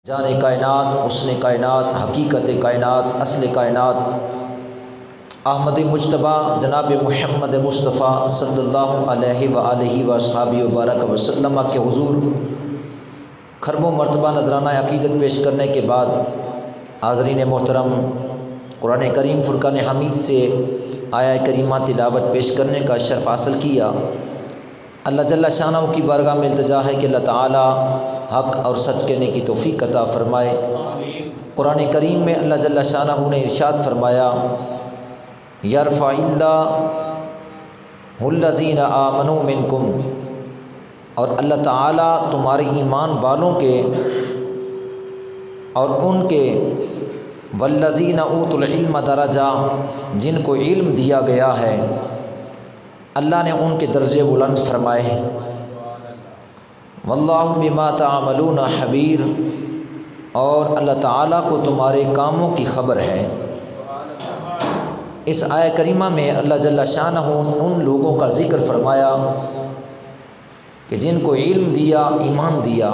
جان کائنات، حسن کائنات، حقیقت کائنات، اصل کائنات، احمد مجتبیٰ جناب محمد مصطفیٰ صلی اللہ علیہ وآلہ واصحابہ وبارک وسلم کے حضور خرب و مرتبہ نذرانہ عقیدت پیش کرنے کے بعد حاضرین محترم، قرآن کریم فرقان حمید سے آیہ کریمہ تلاوت پیش کرنے کا شرف حاصل کیا۔ اللہ جل شانہ کی بارگاہ میں التجا ہے کہ اللہ تعالی حق اور سچ کہنے کی توفیق عطا فرمائے۔ قرآن کریم میں اللہ جل شانہ نے ارشاد فرمایا، یرفع اللہ الذین آمنوا منکم، اور اللہ تعالیٰ تمہارے ایمان والوں کے اور ان کے والذین اوتوا العلم درجہ، جن کو علم دیا گیا ہے اللہ نے ان کے درجے بلند فرمائے ہیں۔ واللہ بما تعملون خبیر، اور اللہ تعالیٰ کو تمہارے کاموں کی خبر ہے۔ اس آیہ کریمہ میں اللہ جل شانہ ان لوگوں کا ذکر فرمایا کہ جن کو علم دیا، ایمان دیا۔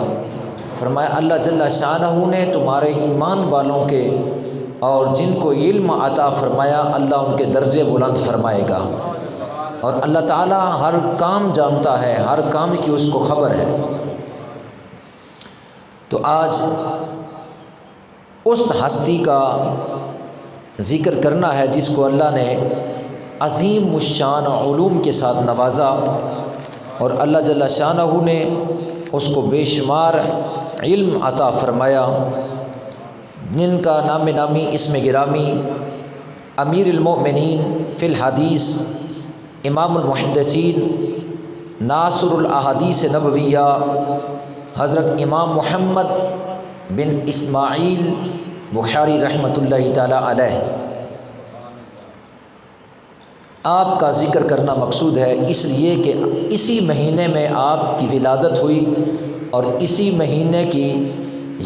فرمایا اللہ جل شانہ نے تمہارے ایمان والوں کے اور جن کو علم عطا فرمایا اللہ ان کے درجے بلند فرمائے گا، اور اللہ تعالیٰ ہر کام جانتا ہے، ہر کام کی اس کو خبر ہے۔ تو آج اس ہستی کا ذکر کرنا ہے جس کو اللہ نے عظیم الشان علوم کے ساتھ نوازا، اور اللہ جل شانہ نے اس کو بے شمار علم عطا فرمایا، جن کا نام نامی اسم گرامی امیر المؤمنین فی الحدیث، امام المحدثین، ناصر الاحادیث نبویہ، حضرت امام محمد بن اسماعیل بخاری رحمۃ اللہ تعالی علیہ۔ آپ کا ذکر کرنا مقصود ہے اس لیے کہ اسی مہینے میں آپ کی ولادت ہوئی، اور اسی مہینے کی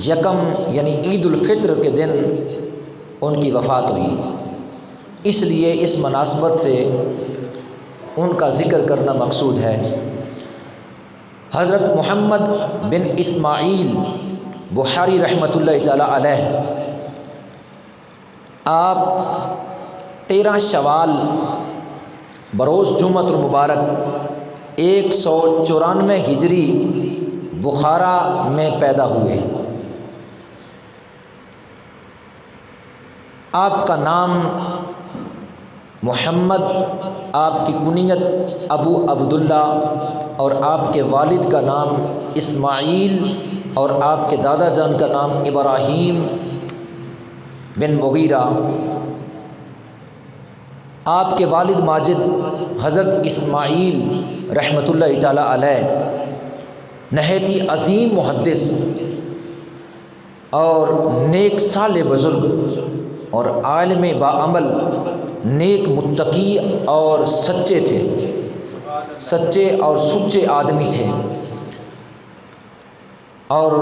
یکم یعنی عید الفطر کے دن ان کی وفات ہوئی، اس لیے اس مناسبت سے ان کا ذکر کرنا مقصود ہے۔ حضرت محمد بن اسماعیل بخاری رحمۃ اللہ تعالی علیہ، آپ 13 شوال بروز جمعۃ المبارک 194 ہجری بخارا میں پیدا ہوئے۔ آپ کا نام محمد، آپ کی کنیت ابو عبداللہ، اور آپ کے والد کا نام اسماعیل، اور آپ کے دادا جان کا نام ابراہیم بن مغیرہ۔ آپ کے والد ماجد حضرت اسماعیل رحمۃ اللہ تعالی علیہ نہایت ہی عظیم محدث اور نیک صالح بزرگ اور عالم باعمل، نیک متقی اور سچے تھے، سچے اور سچے آدمی تھے، اور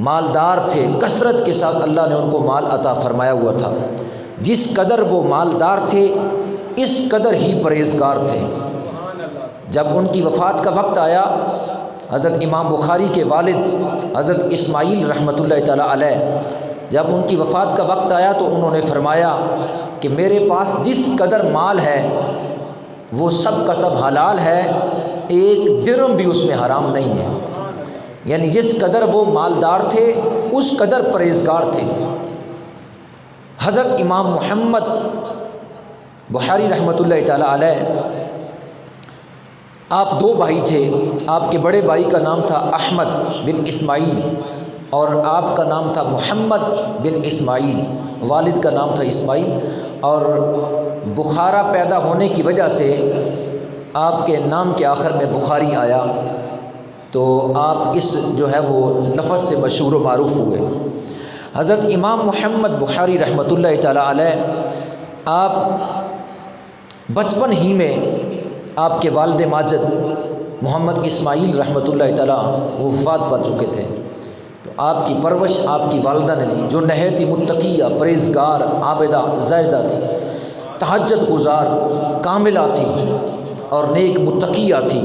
مالدار تھے۔ کثرت کے ساتھ اللہ نے ان کو مال عطا فرمایا ہوا تھا۔ جس قدر وہ مالدار تھے اس قدر ہی پرہیزگار تھے۔ جب ان کی وفات کا وقت آیا، حضرت امام بخاری کے والد حضرت اسماعیل رحمۃ اللہ تعالی علیہ، جب ان کی وفات کا وقت آیا تو انہوں نے فرمایا کہ میرے پاس جس قدر مال ہے وہ سب کا سب حلال ہے، ایک درہم بھی اس میں حرام نہیں ہے۔ یعنی جس قدر وہ مالدار تھے اس قدر پرہیزگار تھے۔ حضرت امام محمد بخاری رحمۃ اللہ تعالی علیہ، آپ 2 بھائی تھے۔ آپ کے بڑے بھائی کا نام تھا احمد بن اسماعیل، اور آپ کا نام تھا محمد بن اسماعیل، والد کا نام تھا اسماعیل، اور بخارا پیدا ہونے کی وجہ سے آپ کے نام کے آخر میں بخاری آیا، تو آپ اس جو ہے وہ لفظ سے مشہور و معروف ہوئے۔ حضرت امام محمد بخاری رحمۃ اللہ تعالی علیہ، آپ بچپن ہی میں آپ کے والد ماجد محمد اسماعیل رحمۃ اللہ تعالی وہ وفات پا چکے تھے، تو آپ کی پرورش آپ کی والدہ نے لی، جو نہایت ہی متقیہ، پرہیزگار، عابدہ، زاہدہ تھی، تہجد گزار، کاملہ تھی اور نیک متقیہ تھی۔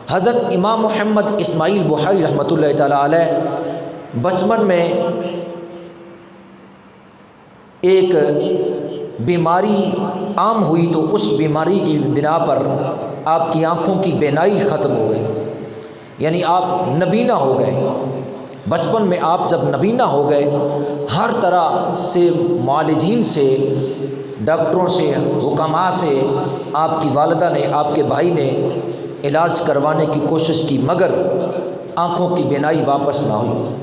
حضرت امام محمد اسماعیل بخاری رحمۃ اللہ تعالی علیہ بچپن میں ایک بیماری عام ہوئی تو اس بیماری کی بنا پر آپ کی آنکھوں کی بینائی ختم ہو گئی، یعنی آپ نابینا ہو گئے۔ بچپن میں آپ جب نابینا ہو گئے، ہر طرح سے معالجین سے، ڈاکٹروں سے، حکماء سے آپ کی والدہ نے، آپ کے بھائی نے علاج کروانے کی کوشش کی، مگر آنکھوں کی بینائی واپس نہ ہوئی،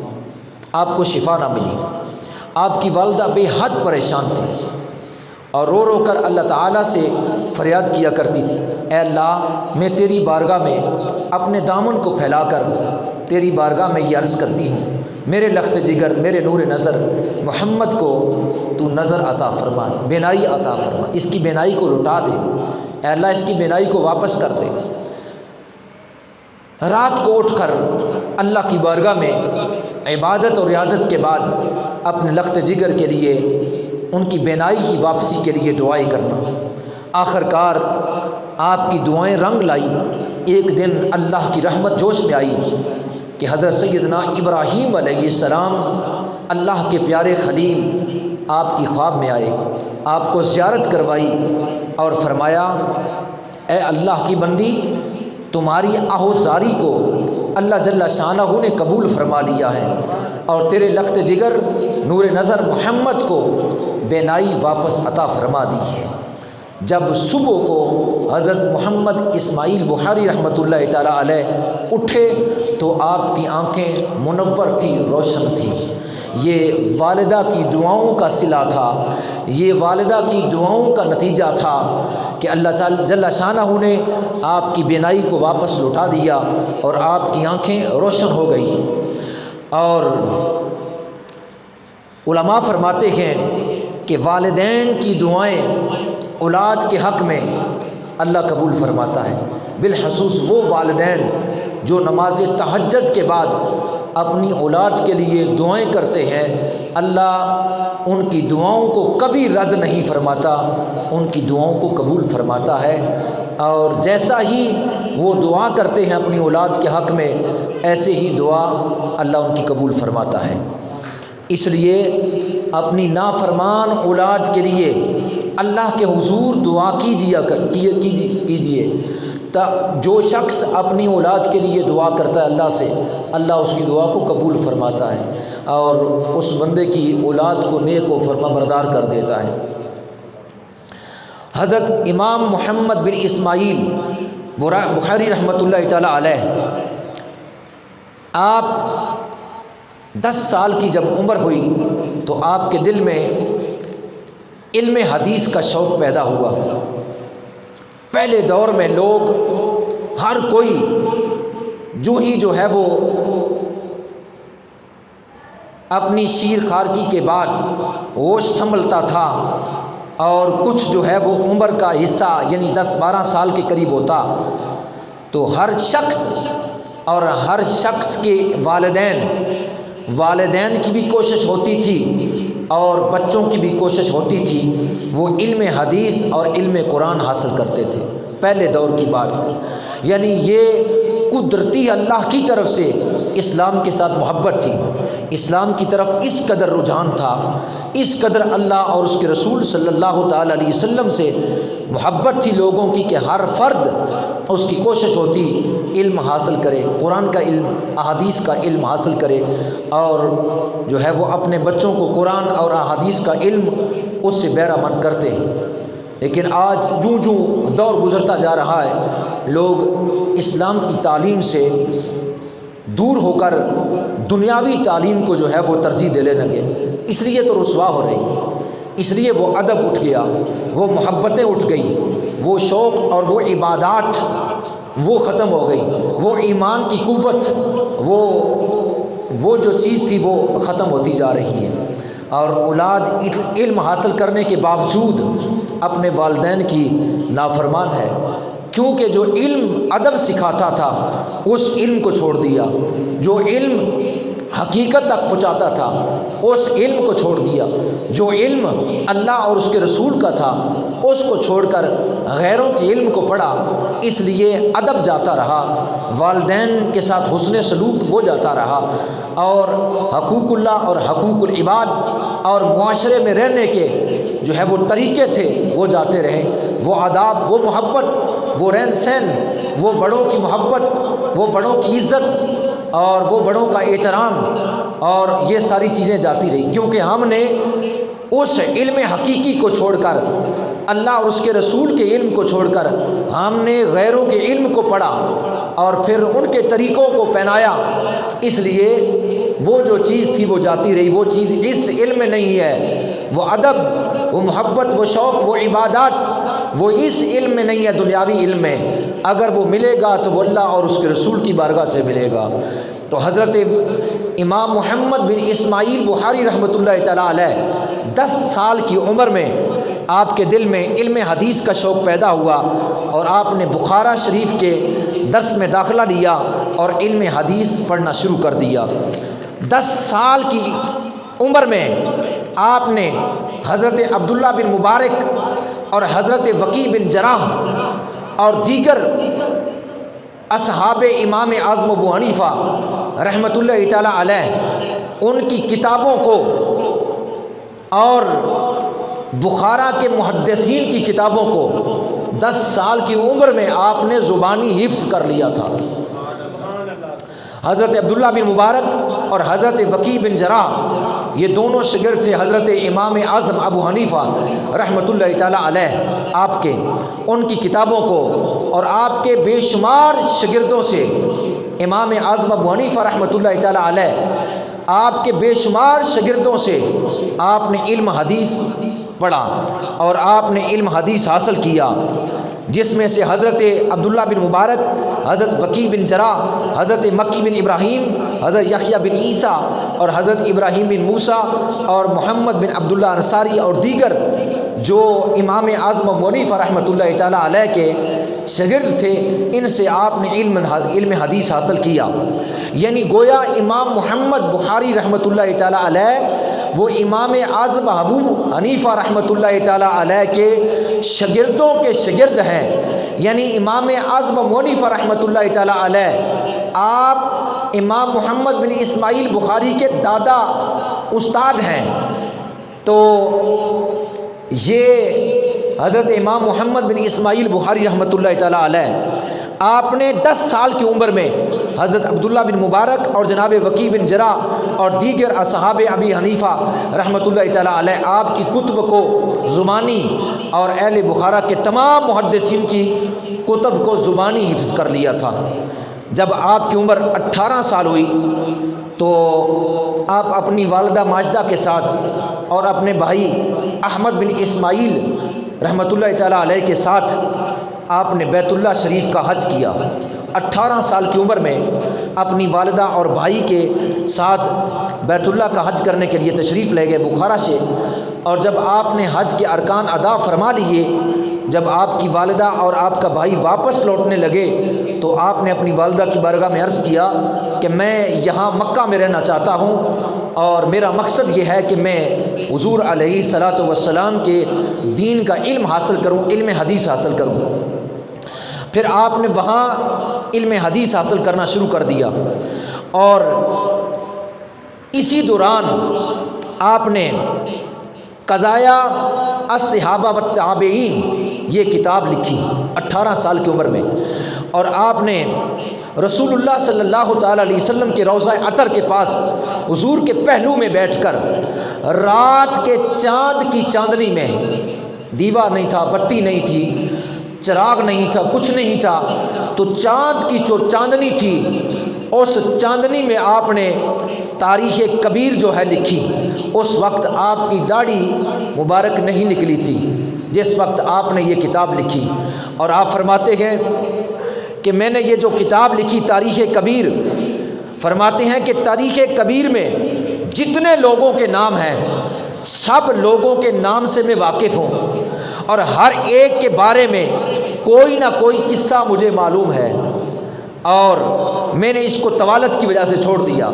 آپ کو شفا نہ ملی۔ آپ کی والدہ بے حد پریشان تھی اور رو رو کر اللہ تعالیٰ سے فریاد کیا کرتی تھی، اے اللہ، میں تیری بارگاہ میں اپنے دامن کو پھیلا کر تیری بارگاہ میں یہ عرض کرتی ہوں، میرے لخت جگر، میرے نور نظر محمد کو تو نظر عطا فرما، بینائی عطا فرما، اس کی بینائی کو لوٹا دے، اے اللہ اس کی بینائی کو واپس کر دے۔ رات کو اٹھ کر اللہ کی بارگاہ میں عبادت اور ریاضت کے بعد اپنے لخت جگر کے لیے، ان کی بینائی کی واپسی کے لیے دعائیں کرنا۔ آخر کار آپ کی دعائیں رنگ لائی۔ ایک دن اللہ کی رحمت جوش میں آئی کہ حضرت سیدنا ابراہیم علیہ السلام، اللہ کے پیارے خلیل، آپ کی خواب میں آئے، آپ کو زیارت کروائی اور فرمایا، اے اللہ کی بندی، تمہاری آہوزاری کو اللہ جل شانہ نے قبول فرما لیا ہے اور تیرے لخت جگر نور نظر محمد کو بینائی واپس عطا فرما دی ہے۔ جب صبح کو حضرت محمد اسماعیل بخاری رحمۃ اللہ تعالیٰ علیہ اٹھے تو آپ کی آنکھیں منور تھی، روشن تھی۔ یہ والدہ کی دعاؤں کا صلہ تھا، یہ والدہ کی دعاؤں کا نتیجہ تھا کہ اللہ جل شانہ نے آپ کی بینائی کو واپس لوٹا دیا اور آپ کی آنکھیں روشن ہو گئی۔ اور علماء فرماتے ہیں کہ والدین کی دعائیں اولاد کے حق میں اللہ قبول فرماتا ہے، بالخصوص وہ والدین جو نماز تہجد کے بعد اپنی اولاد کے لیے دعائیں کرتے ہیں، اللہ ان کی دعاؤں کو کبھی رد نہیں فرماتا، ان کی دعاؤں کو قبول فرماتا ہے، اور جیسا ہی وہ دعا کرتے ہیں اپنی اولاد کے حق میں، ایسے ہی دعا اللہ ان کی قبول فرماتا ہے۔ اس لیے اپنی نافرمان اولاد کے لیے اللہ کے حضور دعا کیجیے۔ جو شخص اپنی اولاد کے لیے دعا کرتا ہے اللہ سے، اللہ اس کی دعا کو قبول فرماتا ہے اور اس بندے کی اولاد کو نیک و فرما بردار کر دیتا ہے۔ حضرت امام محمد بن اسماعیل بخاری رحمۃ اللہ تعالیٰ علیہ، آپ 10 سال کی جب عمر ہوئی تو آپ کے دل میں علم حدیث کا شوق پیدا ہوا۔ پہلے دور میں لوگ، ہر کوئی جو ہے وہ اپنی شیر خارکی کے بعد ہوش سنبھلتا تھا، اور کچھ جو ہے وہ عمر کا حصہ یعنی 10-12 سال کے قریب ہوتا، تو ہر شخص کے والدین کی بھی کوشش ہوتی تھی اور بچوں کی بھی کوشش ہوتی تھی، وہ علم حدیث اور علم قرآن حاصل کرتے تھے۔ پہلے دور کی بات، یعنی یہ قدرتی اللہ کی طرف سے اسلام کے ساتھ محبت تھی، اسلام کی طرف اس قدر رجحان تھا، اس قدر اللہ اور اس کے رسول صلی اللہ تعالیٰ علیہ وسلم سے محبت تھی لوگوں کی کہ ہر فرد اس کی کوشش ہوتی علم حاصل کرے، قرآن کا علم، احادیث کا علم حاصل کرے، اور جو ہے وہ اپنے بچوں کو قرآن اور احادیث کا علم اس سے بہرہ مند کرتے۔ لیکن آج جو دور گزرتا جا رہا ہے، لوگ اسلام کی تعلیم سے دور ہو کر دنیاوی تعلیم کو جو ہے وہ ترجیح دینے لگے، اس لیے تو رسوا ہو رہی، اس لیے وہ ادب اٹھ گیا، وہ محبتیں اٹھ گئی، وہ شوق اور وہ عبادات وہ ختم ہو گئی، وہ ایمان کی قوت، وہ جو چیز تھی وہ ختم ہوتی جا رہی ہے، اور اولاد علم حاصل کرنے کے باوجود اپنے والدین کی نافرمان ہے، کیونکہ جو علم ادب سکھاتا تھا اس علم کو چھوڑ دیا، جو علم حقیقت تک پہنچاتا تھا اس علم کو چھوڑ دیا، جو علم اللہ اور اس کے رسول کا تھا اس کو چھوڑ کر غیروں کے علم کو پڑھا، اس لیے ادب جاتا رہا، والدین کے ساتھ حسن سلوک وہ جاتا رہا، اور حقوق اللہ اور حقوق العباد اور معاشرے میں رہنے کے جو ہے وہ طریقے تھے وہ جاتے رہے، وہ آداب، وہ محبت، وہ رہن سہن، وہ بڑوں کی محبت، وہ بڑوں کی عزت اور وہ بڑوں کا احترام، اور یہ ساری چیزیں جاتی رہی، کیونکہ ہم نے اس علم حقیقی کو چھوڑ کر، اللہ اور اس کے رسول کے علم کو چھوڑ کر ہم نے غیروں کے علم کو پڑھا اور پھر ان کے طریقوں کو پہنایا، اس لیے وہ جو چیز تھی وہ جاتی رہی، وہ چیز اس علم میں نہیں ہے، وہ ادب، وہ محبت، وہ شوق، وہ عبادات وہ اس علم میں نہیں ہے، دنیاوی علم میں اگر وہ ملے گا تو وہ اللہ اور اس کے رسول کی بارگاہ سے ملے گا۔ تو حضرت امام محمد بن اسماعیل بخاری رحمۃ اللہ تعالیٰ علیہ 10 سال کی عمر میں آپ کے دل میں علم حدیث کا شوق پیدا ہوا اور آپ نے بخارا شریف کے درس میں داخلہ لیا اور علم حدیث پڑھنا شروع کر دیا۔ 10 سال کی عمر میں آپ نے حضرت عبداللہ بن مبارک اور حضرت وکیع بن جراح اور دیگر اصحاب امام اعظم ابو حنیفہ رحمۃ اللہ تعالیٰ علیہ ان کی کتابوں کو اور بخارا کے محدثین کی کتابوں کو 10 سال کی عمر میں آپ نے زبانی حفظ کر لیا تھا۔ حضرت عبداللہ بن مبارک اور حضرت وکیع بن جراح یہ دونوں شاگرد تھے حضرت امام اعظم ابو حنیفہ رحمۃ اللہ تعالیٰ علیہ، آپ کے ان کی کتابوں کو اور آپ کے بے شمار شاگردوں سے امام اعظم ابو حنیفہ رحمۃ اللہ تعالیٰ علیہ آپ کے بے شمار شاگردوں سے آپ نے علم حدیث پڑھا اور آپ نے علم حدیث حاصل کیا، جس میں سے حضرت عبداللہ بن مبارک، حضرت وکیع بن جراح، حضرت مکی بن ابراہیم، حضرت یحییٰ بن عیسیٰ اور حضرت ابراہیم بن موسیٰ اور محمد بن عبداللہ انصاری اور دیگر جو امام اعظم ابو حنیفہ رحمۃ اللہ تعالیٰ علیہ کے شاگرد تھے، ان سے آپ نے علم حدیث حاصل کیا۔ یعنی گویا امام محمد بخاری رحمۃ اللہ تعالیٰ علیہ وہ امام اعظم ابو حنیفہ رحمۃ اللہ تعالیٰ علیہ کے شاگردوں کے شاگرد ہیں، یعنی امام اعظم ابو حنیفہ رحمۃ اللہ تعالیٰ علیہ آپ امام محمد بن اسماعیل بخاری کے دادا استاد ہیں۔ تو یہ حضرت امام محمد بن اسماعیل بخاری رحمۃ اللہ تعالیٰ علیہ آپ نے 10 سال کی عمر میں حضرت عبداللہ بن مبارک اور جناب وکیع بن جراح اور دیگر اصحاب ابی حنیفہ رحمۃ اللہ تعالیٰ علیہ آپ کی کتب کو زبانی اور اہل بخارا کے تمام محدثین کی کتب کو زبانی حفظ کر لیا تھا۔ جب آپ کی عمر 18 سال ہوئی تو آپ اپنی والدہ ماجدہ کے ساتھ اور اپنے بھائی احمد بن اسماعیل رحمۃ اللہ تعالیٰ علیہ کے ساتھ آپ نے بیت اللہ شریف کا حج کیا۔ 18 سال کی عمر میں اپنی والدہ اور بھائی کے ساتھ بیت اللہ کا حج کرنے کے لیے تشریف لے گئے بخارا سے، اور جب آپ نے حج کے ارکان ادا فرما لیے، جب آپ کی والدہ اور آپ کا بھائی واپس لوٹنے لگے تو آپ نے اپنی والدہ کی بارگاہ میں عرض کیا کہ میں یہاں مکہ میں رہنا چاہتا ہوں اور میرا مقصد یہ ہے کہ میں حضور علیہ الصلاۃ والسلام کے دین کا علم حاصل کروں، علم حدیث حاصل کروں۔ پھر آپ نے وہاں علم حدیث حاصل کرنا شروع کر دیا، اور اسی دوران آپ نے قضایا الصحابہ والتابعین یہ کتاب لکھی 18 سال کی عمر میں، اور آپ نے رسول اللہ صلی اللہ تعالیٰ علیہ وسلم کے روضہ عطر کے پاس حضور کے پہلو میں بیٹھ کر رات کے چاند کی چاندنی میں، دیوا نہیں تھا، بتی نہیں تھی، چراغ نہیں تھا، کچھ نہیں تھا، تو چاند کی جو چاندنی تھی اس چاندنی میں آپ نے تاریخ کبیر جو ہے لکھی۔ اس وقت آپ کی داڑھی مبارک نہیں نکلی تھی جس وقت آپ نے یہ کتاب لکھی، اور آپ فرماتے ہیں کہ میں نے یہ جو کتاب لکھی تاریخ کبیر، فرماتے ہیں کہ تاریخ کبیر میں جتنے لوگوں کے نام ہیں سب لوگوں کے نام سے میں واقف ہوں، اور ہر ایک کے بارے میں کوئی نہ کوئی قصہ مجھے معلوم ہے، اور میں نے اس کو طوالت کی وجہ سے چھوڑ دیا۔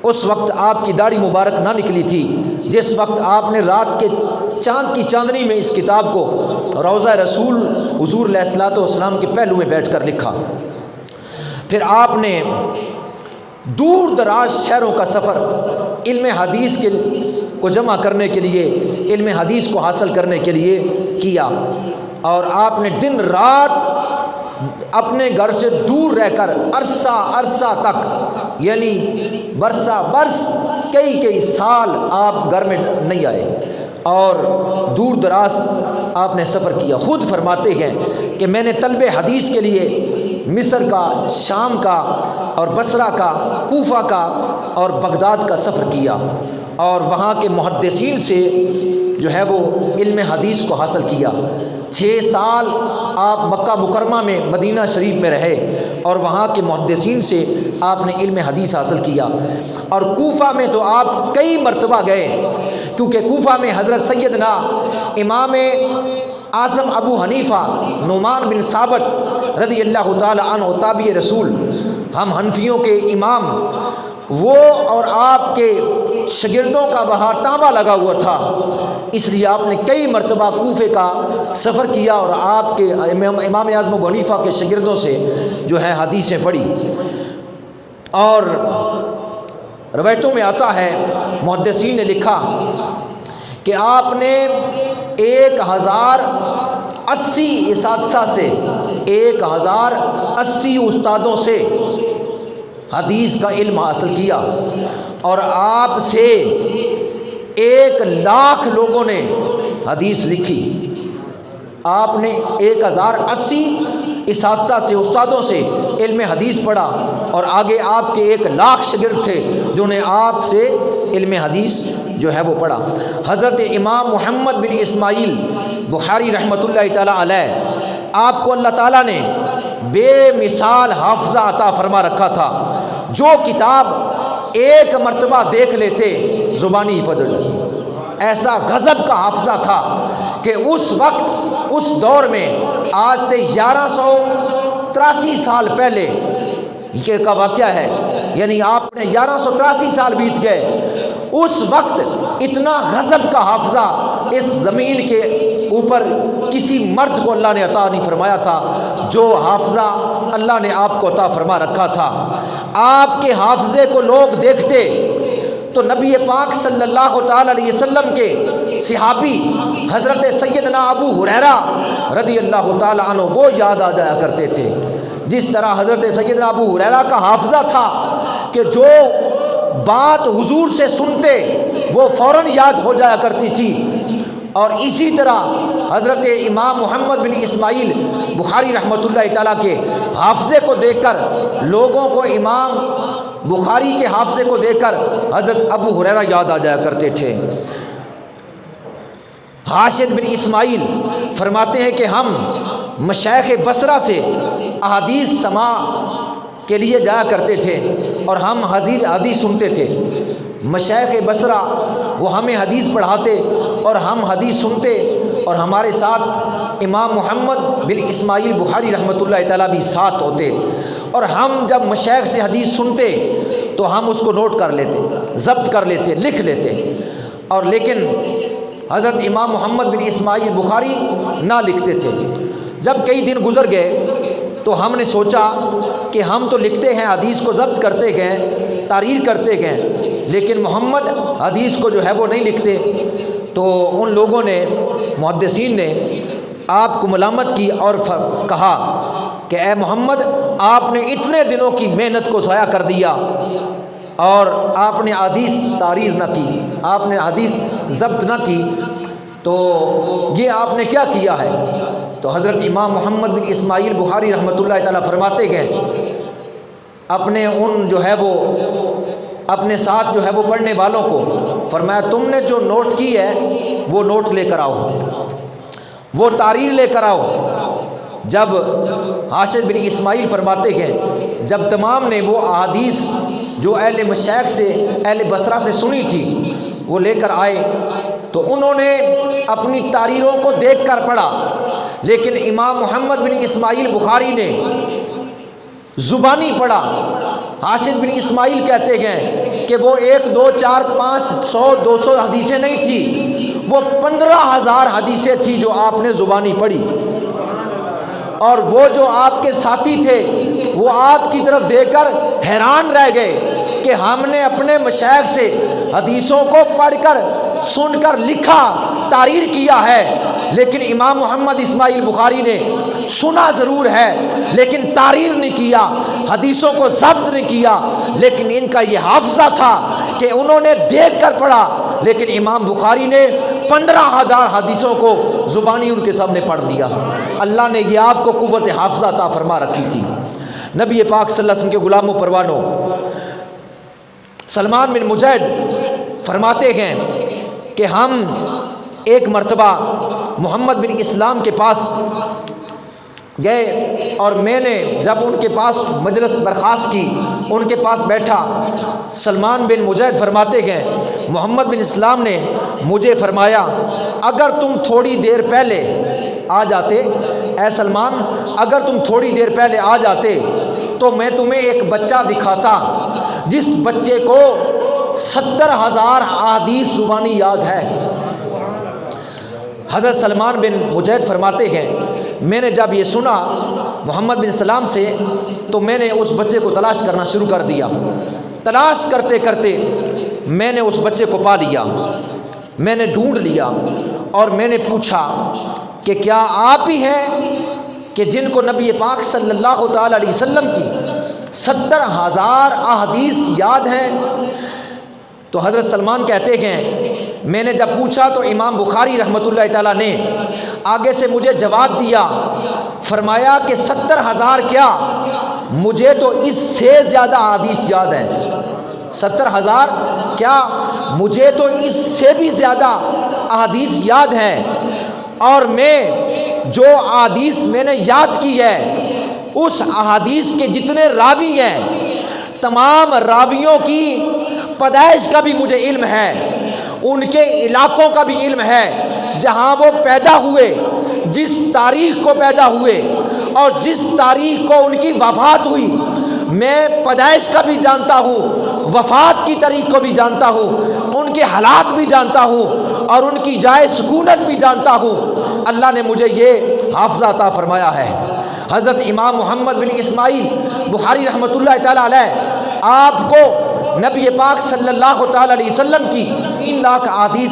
اس وقت آپ کی داڑھی مبارک نہ نکلی تھی جس وقت آپ نے رات کے چاند کی چاندنی میں اس کتاب کو روضہ رسول حضور علیہ الصلوۃ والسلام کے پہلو میں بیٹھ کر لکھا۔ پھر آپ نے دور دراز شہروں کا سفر علم حدیث کو جمع کرنے کے لیے، علم حدیث کو حاصل کرنے کے لیے کیا، اور آپ نے دن رات اپنے گھر سے دور رہ کر عرصہ تک، یعنی برسہ برس کئی سال آپ گھر میں نہیں آئے اور دور دراز آپ نے سفر کیا۔ خود فرماتے ہیں کہ میں نے طلب حدیث کے لیے مصر کا، شام کا اور بصرہ کا، کوفہ کا اور بغداد کا سفر کیا، اور وہاں کے محدثین سے جو ہے وہ علم حدیث کو حاصل کیا۔ 6 سال آپ مکہ مکرمہ میں، مدینہ شریف میں رہے اور وہاں کے محدثین سے آپ نے علم حدیث حاصل کیا۔ اور کوفہ میں تو آپ کئی مرتبہ گئے، کیونکہ کوفہ میں حضرت سیدنا امام اعظم ابو حنیفہ نعمان بن ثابت رضی اللہ تعالی عنہ تابعی رسول، ہم حنفیوں کے امام، وہ اور آپ کے شاگردوں کا وہاں تانبا لگا ہوا تھا، اس لیے آپ نے کئی مرتبہ کوفے کا سفر کیا اور آپ کے امام اعظم ابو حنیفہ کے شاگردوں سے جو ہے حدیثیں پڑھی۔ اور روایتوں میں آتا ہے، محدثین نے لکھا کہ آپ نے 1080 اساتذہ سے، 1080 استادوں سے حدیث کا علم حاصل کیا، اور آپ سے 1,00,000 لوگوں نے حدیث لکھی۔ آپ نے 1080 اساتذہ سے، استادوں سے علم حدیث پڑھا، اور آگے آپ کے 1,00,000 شاگرد تھے جنہوں نے آپ سے علم حدیث جو ہے وہ پڑھا۔ حضرت امام محمد بن اسماعیل بخاری رحمۃ اللہ تعالیٰ علیہ، آپ کو اللہ تعالیٰ نے بے مثال حافظہ عطا فرما رکھا تھا، جو کتاب ایک مرتبہ دیکھ لیتے زبانی حفظ ہو جاتی۔ ایسا غضب کا حافظہ تھا کہ اس وقت، اس دور میں، آج سے 1183 سال پہلے کا واقعہ ہے، یعنی آپ نے 1183 سال بیت گئے، اس وقت اتنا غضب کا حافظہ اس زمین کے اوپر کسی مرد کو اللہ نے عطا نہیں فرمایا تھا، جو حافظہ اللہ نے آپ کو عطا فرما رکھا تھا۔ آپ کے حافظے کو لوگ دیکھتے تو نبی پاک صلی اللہ تعالی علیہ وسلم کے صحابی حضرت سیدنا ابو ہریرہ رضی اللہ تعالی عنہ وہ یاد آ جایا کرتے تھے، جس طرح حضرت سیدنا ابو ہریرہ کا حافظہ تھا کہ جو بات حضور سے سنتے وہ فوراً یاد ہو جایا کرتی تھی۔ اور اسی طرح حضرت امام محمد بن اسماعیل بخاری رحمۃ اللہ تعالیٰ کے حافظے کو دیکھ کر لوگوں کو امام بخاری کے حافظے کو دیکھ کر حضرت ابو ہریرہ یاد آ جایا کرتے تھے۔ حاشد بن اسماعیل فرماتے ہیں کہ ہم مشائخ بصرہ سے احادیث سماع کے لیے جایا کرتے تھے اور ہم حدیث سنتے تھے۔ مشائخ بصرہ وہ ہمیں حدیث پڑھاتے اور ہم حدیث سنتے، اور ہمارے ساتھ امام محمد بن اسماعیل بخاری رحمۃ اللہ تعالیٰ بھی ساتھ ہوتے، اور ہم جب مشائخ سے حدیث سنتے تو ہم اس کو نوٹ کر لیتے، ضبط کر لیتے، لکھ لیتے، اور لیکن حضرت امام محمد بن اسماعیل بخاری نہ لکھتے تھے۔ جب کئی دن گزر گئے تو ہم نے سوچا کہ ہم تو لکھتے ہیں، حدیث کو ضبط کرتے گئے، تحریر کرتے گئے، لیکن محمد حدیث کو جو ہے وہ نہیں لکھتے۔ تو ان لوگوں نے، محدثین نے آپ کو ملامت کی اور کہا کہ اے محمد، آپ نے اتنے دنوں کی محنت کو ضائع کر دیا اور آپ نے حدیث تحریر نہ کی، آپ نے حدیث ضبط نہ کی، تو یہ آپ نے کیا کیا ہے؟ تو حضرت امام محمد بن اسماعیل بخاری رحمۃ اللہ تعالیٰ فرماتے گئے اپنے ان جو ہے وہ اپنے ساتھ جو ہے وہ پڑھنے والوں کو، فرمایا تم نے جو نوٹ کی ہے وہ نوٹ لے کر آؤ، وہ تحریر لے کر آؤ۔ جب حاشد بن اسماعیل فرماتے ہیں جب تمام نے وہ احادیث جو اہل مشائخ سے، اہل بصرہ سے سنی تھی وہ لے کر آئے، تو انہوں نے اپنی تحریروں کو دیکھ کر پڑھا، لیکن امام محمد بن اسماعیل بخاری نے زبانی پڑھا۔ حاشد بن اسماعیل کہتے ہیں کہ وہ 1 2 4 5 100 200 حدیثیں نہیں تھی، وہ 15,000 حدیثیں تھی جو آپ نے زبانی پڑھی، اور وہ جو آپ کے ساتھی تھے وہ آپ کی طرف دیکھ کر حیران رہ گئے کہ ہم نے اپنے مشائخ سے حدیثوں کو پڑھ کر سن کر لکھا تحریر کیا ہے، لیکن امام محمد اسماعیل بخاری نے سنا ضرور ہے لیکن تحریر نہیں کیا، حدیثوں کو ضبط نہیں کیا، لیکن ان کا یہ حافظہ تھا کہ انہوں نے دیکھ کر پڑھا، لیکن امام بخاری نے 15,000 حدیثوں کو زبانی ان کے سامنے پڑھ دیا۔ اللہ نے یہ آپ کو قوت حافظہ عطا فرما رکھی تھی۔ نبی پاک صلی اللہ علیہ وسلم کے غلاموں پروانوں، سلمان بن مجاہد فرماتے ہیں کہ ہم ایک مرتبہ محمد بن اسلام کے پاس گئے، اور میں نے جب ان کے پاس مجلس برخاست کی، ان کے پاس بیٹھا، سلمان بن مجاہد فرماتے ہیں محمد بن اسلام نے مجھے فرمایا اگر تم تھوڑی دیر پہلے آ جاتے، اے سلمان اگر تم تھوڑی دیر پہلے آ جاتے تو میں تمہیں ایک بچہ دکھاتا جس بچے کو 70,000 احادیث زبانی یاد ہے۔ حضرت سلمان بن مجاہد فرماتے ہیں میں نے جب یہ سنا محمد بن سلام سے تو میں نے اس بچے کو تلاش کرنا شروع کر دیا۔ تلاش کرتے کرتے میں نے اس بچے کو پا لیا، میں نے ڈھونڈ لیا، اور میں نے پوچھا کہ کیا آپ ہی ہیں کہ جن کو نبی پاک صلی اللہ تعالی علیہ وسلم کی 70,000 احادیث یاد ہیں؟ تو حضرت سلمان کہتے ہیں میں نے جب پوچھا تو امام بخاری رحمۃ اللہ تعالیٰ نے آگے سے مجھے جواب دیا، فرمایا کہ 70,000 کیا، مجھے تو اس سے زیادہ احادیث یاد ہیں۔ 70,000 کیا، مجھے تو اس سے بھی زیادہ احادیث یاد ہیں، اور میں جو احادیث میں نے یاد کی ہے اس احادیث کے جتنے راوی ہیں تمام راویوں کی پیدائش کا بھی مجھے علم ہے، ان کے علاقوں کا بھی علم ہے، جہاں وہ پیدا ہوئے، جس تاریخ کو پیدا ہوئے اور جس تاریخ کو ان کی وفات ہوئی، میں پیدائش کا بھی جانتا ہوں، وفات کی تاریخ کو بھی جانتا ہوں، ان کے حالات بھی جانتا ہوں، اور ان کی جائے سکونت بھی جانتا ہوں۔ اللہ نے مجھے یہ حافظہ عطا فرمایا ہے۔ حضرت امام محمد بن اسماعیل بخاری رحمۃ اللہ تعالیٰ علیہ، آپ کو نبی پاک صلی اللہ تعالیٰ علیہ وسلم کی 3 لاکھ احادیث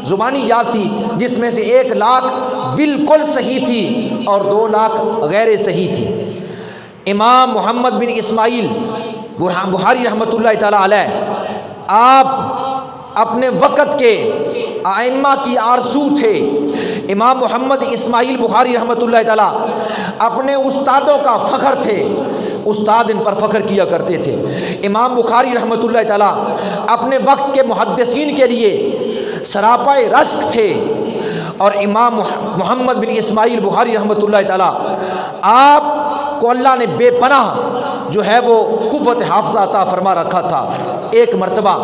زبانی یاد تھی، جس میں سے 1 لاکھ بالکل صحیح تھی اور 2 لاکھ غیر صحیح تھی۔ امام محمد بن اسماعیل بخاری رحمۃ اللہ تعالیٰ علیہ، آپ اپنے وقت کے ائمہ کی آرزو تھے۔ امام محمد اسماعیل بخاری رحمۃ اللہ تعالیٰ اپنے استادوں کا فخر تھے، استاد ان پر فخر کیا کرتے تھے۔ امام بخاری رحمۃ اللہ تعالیٰ اپنے وقت کے محدثین کے لیے سراپائے رشک تھے، اور امام محمد بن اسماعیل بخاری رحمۃ اللہ تعالیٰ آپ کو اللہ نے بے پناہ جو ہے وہ قوت حافظہ عطا فرما رکھا تھا۔ ایک مرتبہ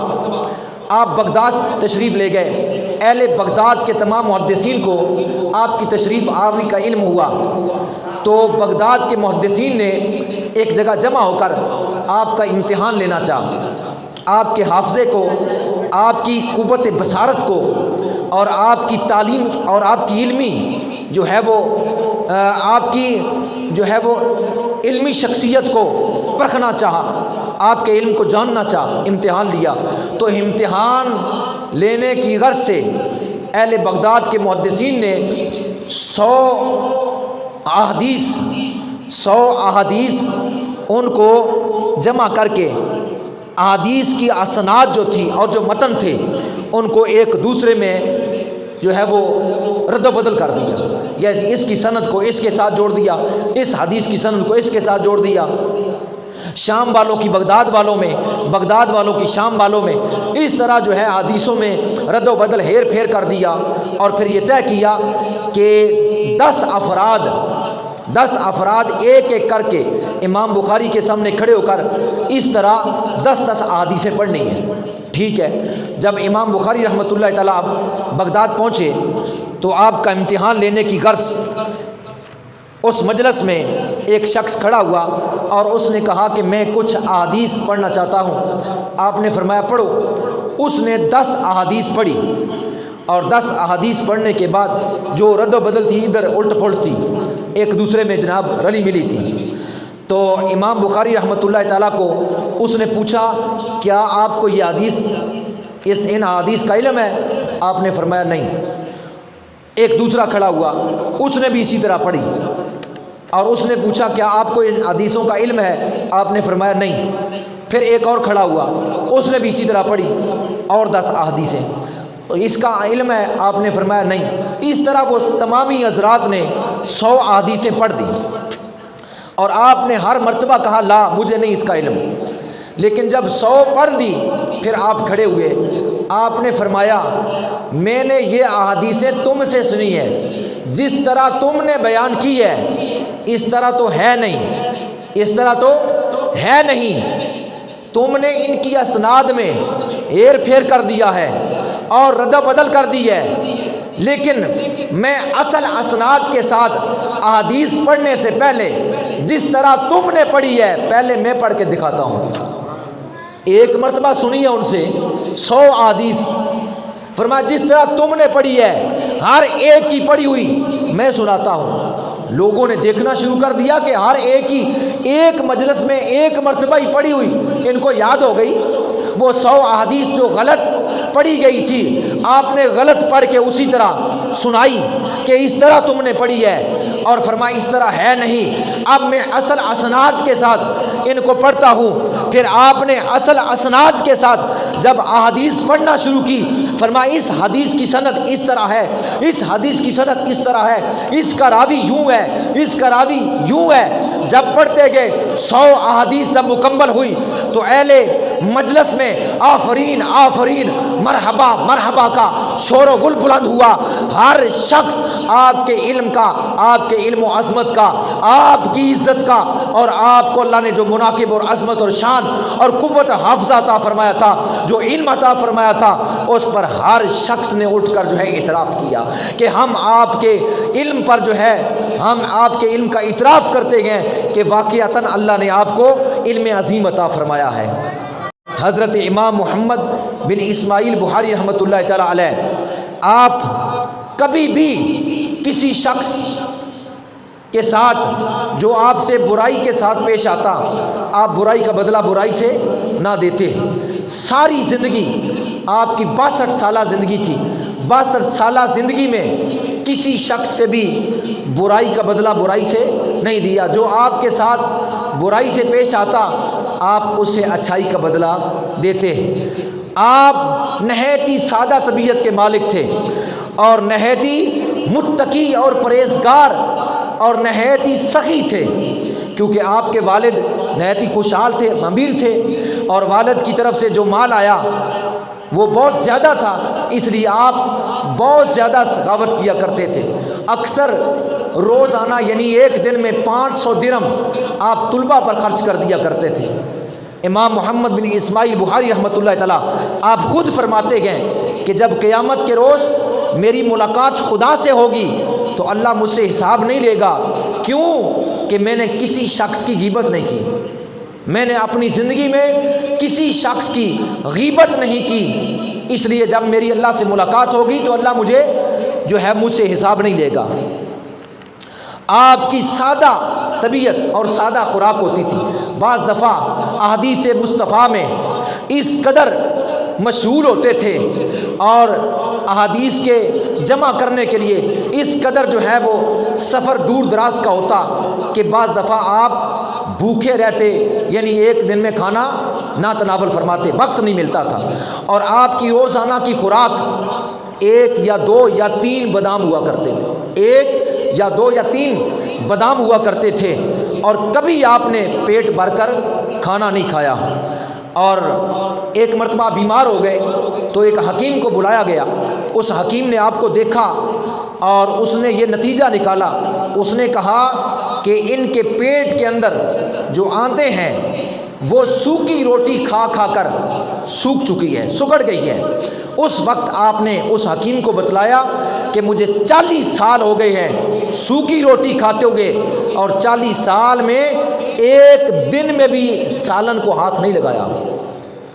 آپ بغداد تشریف لے گئے، اہل بغداد کے تمام محدثین کو آپ کی تشریف آوری کا علم ہوا، تو بغداد کے محدثین نے ایک جگہ جمع ہو کر آپ کا امتحان لینا چاہا، آپ کے حافظے کو، آپ کی قوت بصارت کو، اور آپ کی تعلیم اور آپ کی علمی جو ہے وہ آپ کی جو ہے وہ علمی شخصیت کو پرکھنا چاہا، آپ کے علم کو جاننا چاہا، امتحان لیا۔ تو امتحان لینے کی غرض سے اہل بغداد کے محدثین نے 100 احادیث ان کو جمع کر کے احادیث کی اسناد جو تھی اور جو متن تھے ان کو ایک دوسرے میں جو ہے وہ رد و بدل کر دیا، یا اس کی سند کو اس کے ساتھ جوڑ دیا، اس حدیث کی سند کو اس کے ساتھ جوڑ دیا، شام والوں کی بغداد والوں میں، بغداد والوں کی شام والوں میں، اس طرح جو ہے حدیثوں میں رد و بدل ہیر پھیر کر دیا، اور پھر یہ طے کیا کہ 10 افراد ایک ایک کر کے امام بخاری کے سامنے کھڑے ہو کر اس طرح 10 احادیثیں پڑھنی ہیں۔ ٹھیک ہے، جب امام بخاری رحمۃ اللہ تعالیٰ بغداد پہنچے تو آپ کا امتحان لینے کی غرض اس مجلس میں ایک شخص کھڑا ہوا اور اس نے کہا کہ میں کچھ احادیث پڑھنا چاہتا ہوں۔ آپ نے فرمایا پڑھو۔ اس نے 10 احادیث پڑھی، اور 10 احادیث پڑھنے کے بعد جو رد و بدل تھی، ادھر الٹ پھلٹ تھی، ایک دوسرے میں جناب رلی ملی تھی، تو امام بخاری رحمۃ اللہ تعالیٰ کو اس نے پوچھا کیا آپ کو یہ حدیث ان احادیث کا علم ہے؟ آپ نے فرمایا نہیں۔ ایک دوسرا کھڑا ہوا، اس نے بھی اسی طرح پڑھی، اور اس نے پوچھا کیا آپ کو ان حدیثوں کا علم ہے؟ آپ نے فرمایا نہیں۔ پھر ایک اور کھڑا ہوا، اس نے بھی اسی طرح پڑھی اور 10 احادیثیں، تو اس کا علم ہے؟ آپ نے فرمایا نہیں۔ اس طرح وہ تمامی حضرات نے 100 احادیثیں پڑھ دی، اور آپ نے ہر مرتبہ کہا لا مجھے نہیں اس کا علم۔ لیکن جب 100 پڑھ دی پھر آپ کھڑے ہوئے، آپ نے فرمایا میں نے یہ احادیثیں تم سے سنی ہے، جس طرح تم نے بیان کی ہے اس طرح تو ہے نہیں، اس طرح تو ہے نہیں، تم نے ان کی اسناد میں ہیر پھیر کر دیا ہے اور رد و بدل کر دی ہے، لیکن میں اصل اسناد کے ساتھ احادیث پڑھنے سے پہلے جس طرح تم نے پڑھی ہے پہلے میں پڑھ کے دکھاتا ہوں۔ ایک مرتبہ سنی ہے ان سے 100 احادیث، فرمایا جس طرح تم نے پڑھی ہے ہر ایک کی پڑھی ہوئی میں سناتا ہوں۔ لوگوں نے دیکھنا شروع کر دیا کہ ہر ایک کی ایک مجلس میں ایک مرتبہ ہی پڑھی ہوئی ان کو یاد ہو گئی۔ وہ 100 احادیث جو غلط پڑھی گئی تھی آپ نے غلط پڑھ کے اسی طرح سنائی کہ اس طرح تم نے پڑھی ہے، اور فرمایا اس طرح ہے نہیں، اب میں اصل اسناد کے ساتھ ان کو پڑھتا ہوں۔ پھر آپ نے اصل اسناد کے ساتھ جب احادیث پڑھنا شروع کی، فرمایا اس حدیث کی سند اس طرح ہے، اس حدیث کی سند اس طرح ہے، اس کا راوی یوں ہے، اس کا راوی یوں ہے۔ جب پڑھتے گئے 100 احادیث جب مکمل ہوئی تو اہل مجلس میں آفرین آفرین مرحبا مرحبا کا شور و گل بلند ہوا۔ ہر شخص آپ کے علم کا، آپ کے علم و عظمت کا، آپ کی عزت کا، اور آپ کو اللہ نے جو مناقب اور عظمت اور شان اور قوت حافظہ عطا فرمایا تھا، جو علم عطا فرمایا تھا، اس پر ہر شخص نے اٹھ کر جو ہے اعتراف کیا کہ ہم آپ کے علم پر جو ہے ہم آپ کے علم کا اعتراف کرتے گئے کہ واقعتاً اللہ نے آپ کو علم عظیم عطا فرمایا ہے۔ حضرت امام محمد بن اسماعیل بخاری رحمۃ اللہ تعالی علیہ، آپ کبھی بھی کسی شخص کے ساتھ جو آپ سے برائی کے ساتھ پیش آتا آپ برائی کا بدلہ برائی سے نہ دیتے۔ ساری زندگی آپ کی 62 سالہ زندگی تھی، 62 سالہ زندگی میں کسی شخص سے بھی برائی کا بدلہ برائی سے نہیں دیا۔ جو آپ کے ساتھ برائی سے پیش آتا آپ اسے اچھائی کا بدلہ دیتے۔ آپ نہایت ہی سادہ طبیعت کے مالک تھے، اور نہایت ہی متقی اور پرہیزگار اور نہایت ہی سخی تھے، کیونکہ آپ کے والد نہایت ہی خوشحال تھے، امیر تھے، اور والد کی طرف سے جو مال آیا وہ بہت زیادہ تھا، اس لیے آپ بہت زیادہ سخاوت کیا کرتے تھے۔ اکثر روزانہ یعنی ایک دن میں 500 درہم آپ طلبہ پر خرچ کر دیا کرتے تھے۔ امام محمد بن اسماعیل بخاری رحمۃ اللہ تعالیٰ آپ خود فرماتے گئے کہ جب قیامت کے روز میری ملاقات خدا سے ہوگی تو اللہ مجھ سے حساب نہیں لے گا، کیوں کہ میں نے کسی شخص کی غیبت نہیں کی، میں نے اپنی زندگی میں کسی شخص کی غیبت نہیں کی، اس لیے جب میری اللہ سے ملاقات ہوگی تو اللہ مجھے جو ہے مجھ سے حساب نہیں لے گا۔ آپ کی سادہ طبیعت اور سادہ خوراک ہوتی تھی۔ بعض دفعہ احادیث مصطفیٰ میں اس قدر مشغول ہوتے تھے اور احادیث کے جمع کرنے کے لیے اس قدر جو ہے وہ سفر دور دراز کا ہوتا کہ بعض دفعہ آپ بھوکے رہتے، یعنی ایک دن میں کھانا نہ تناول فرماتے، وقت نہیں ملتا تھا، اور آپ کی روزانہ کی خوراک 1 یا 2 یا 3 بادام ہوا کرتے تھے، 1 یا 2 یا 3 بادام ہوا کرتے تھے، اور کبھی آپ نے پیٹ بھر کر کھانا نہیں کھایا۔ اور ایک مرتبہ بیمار ہو گئے تو ایک حکیم کو بلایا گیا، اس حکیم نے آپ کو دیکھا اور اس نے یہ نتیجہ نکالا، اس نے کہا کہ ان کے پیٹ کے اندر جو آندیں ہیں وہ سوکھی روٹی کھا کھا کر سوکھ چکی ہے، سکڑ گئی ہے۔ اس وقت آپ نے اس حکیم کو بتلایا کہ مجھے 40 سال ہو گئے ہیں سوکھی روٹی کھاتے ہوئے، اور 40 سال میں ایک دن میں بھی سالن کو ہاتھ نہیں لگایا۔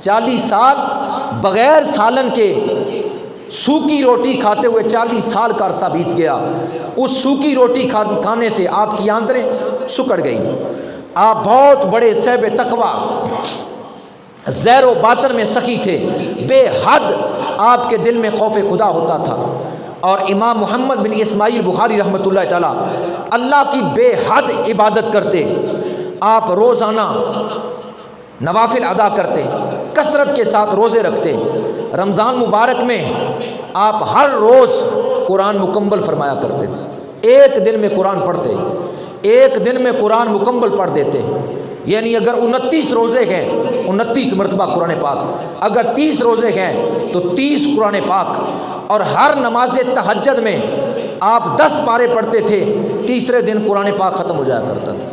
40 سال بغیر سالن کے سوکھی روٹی کھاتے ہوئے 40 سال کا عرصہ بیت گیا۔ اس سوکھی روٹی کھانے سے آپ کی آندریں سکڑ گئی۔ آپ بہت بڑے صاحب تقویٰ، ظاہر و باطن میں سخی تھے، بے حد آپ کے دل میں خوف خدا ہوتا تھا۔ اور امام محمد بن اسماعیل بخاری رحمۃ اللہ تعالی اللہ کی بے حد عبادت کرتے۔ آپ روزانہ نوافل ادا کرتے، کثرت کے ساتھ روزے رکھتے۔ رمضان مبارک میں آپ ہر روز قرآن مکمل فرمایا کرتے تھے۔ ایک دن میں قرآن پڑھتے، ایک دن میں قرآن مکمل پڑھ دیتے۔ یعنی اگر 29 روزے ہیں 29 مرتبہ قرآن پاک، اگر 30 روزے ہیں تو 30 قرآن پاک، اور ہر نماز تہجد میں آپ 10 پارے پڑھتے تھے، تیسرے دن قرآن پاک ختم ہو جایا کرتا تھا۔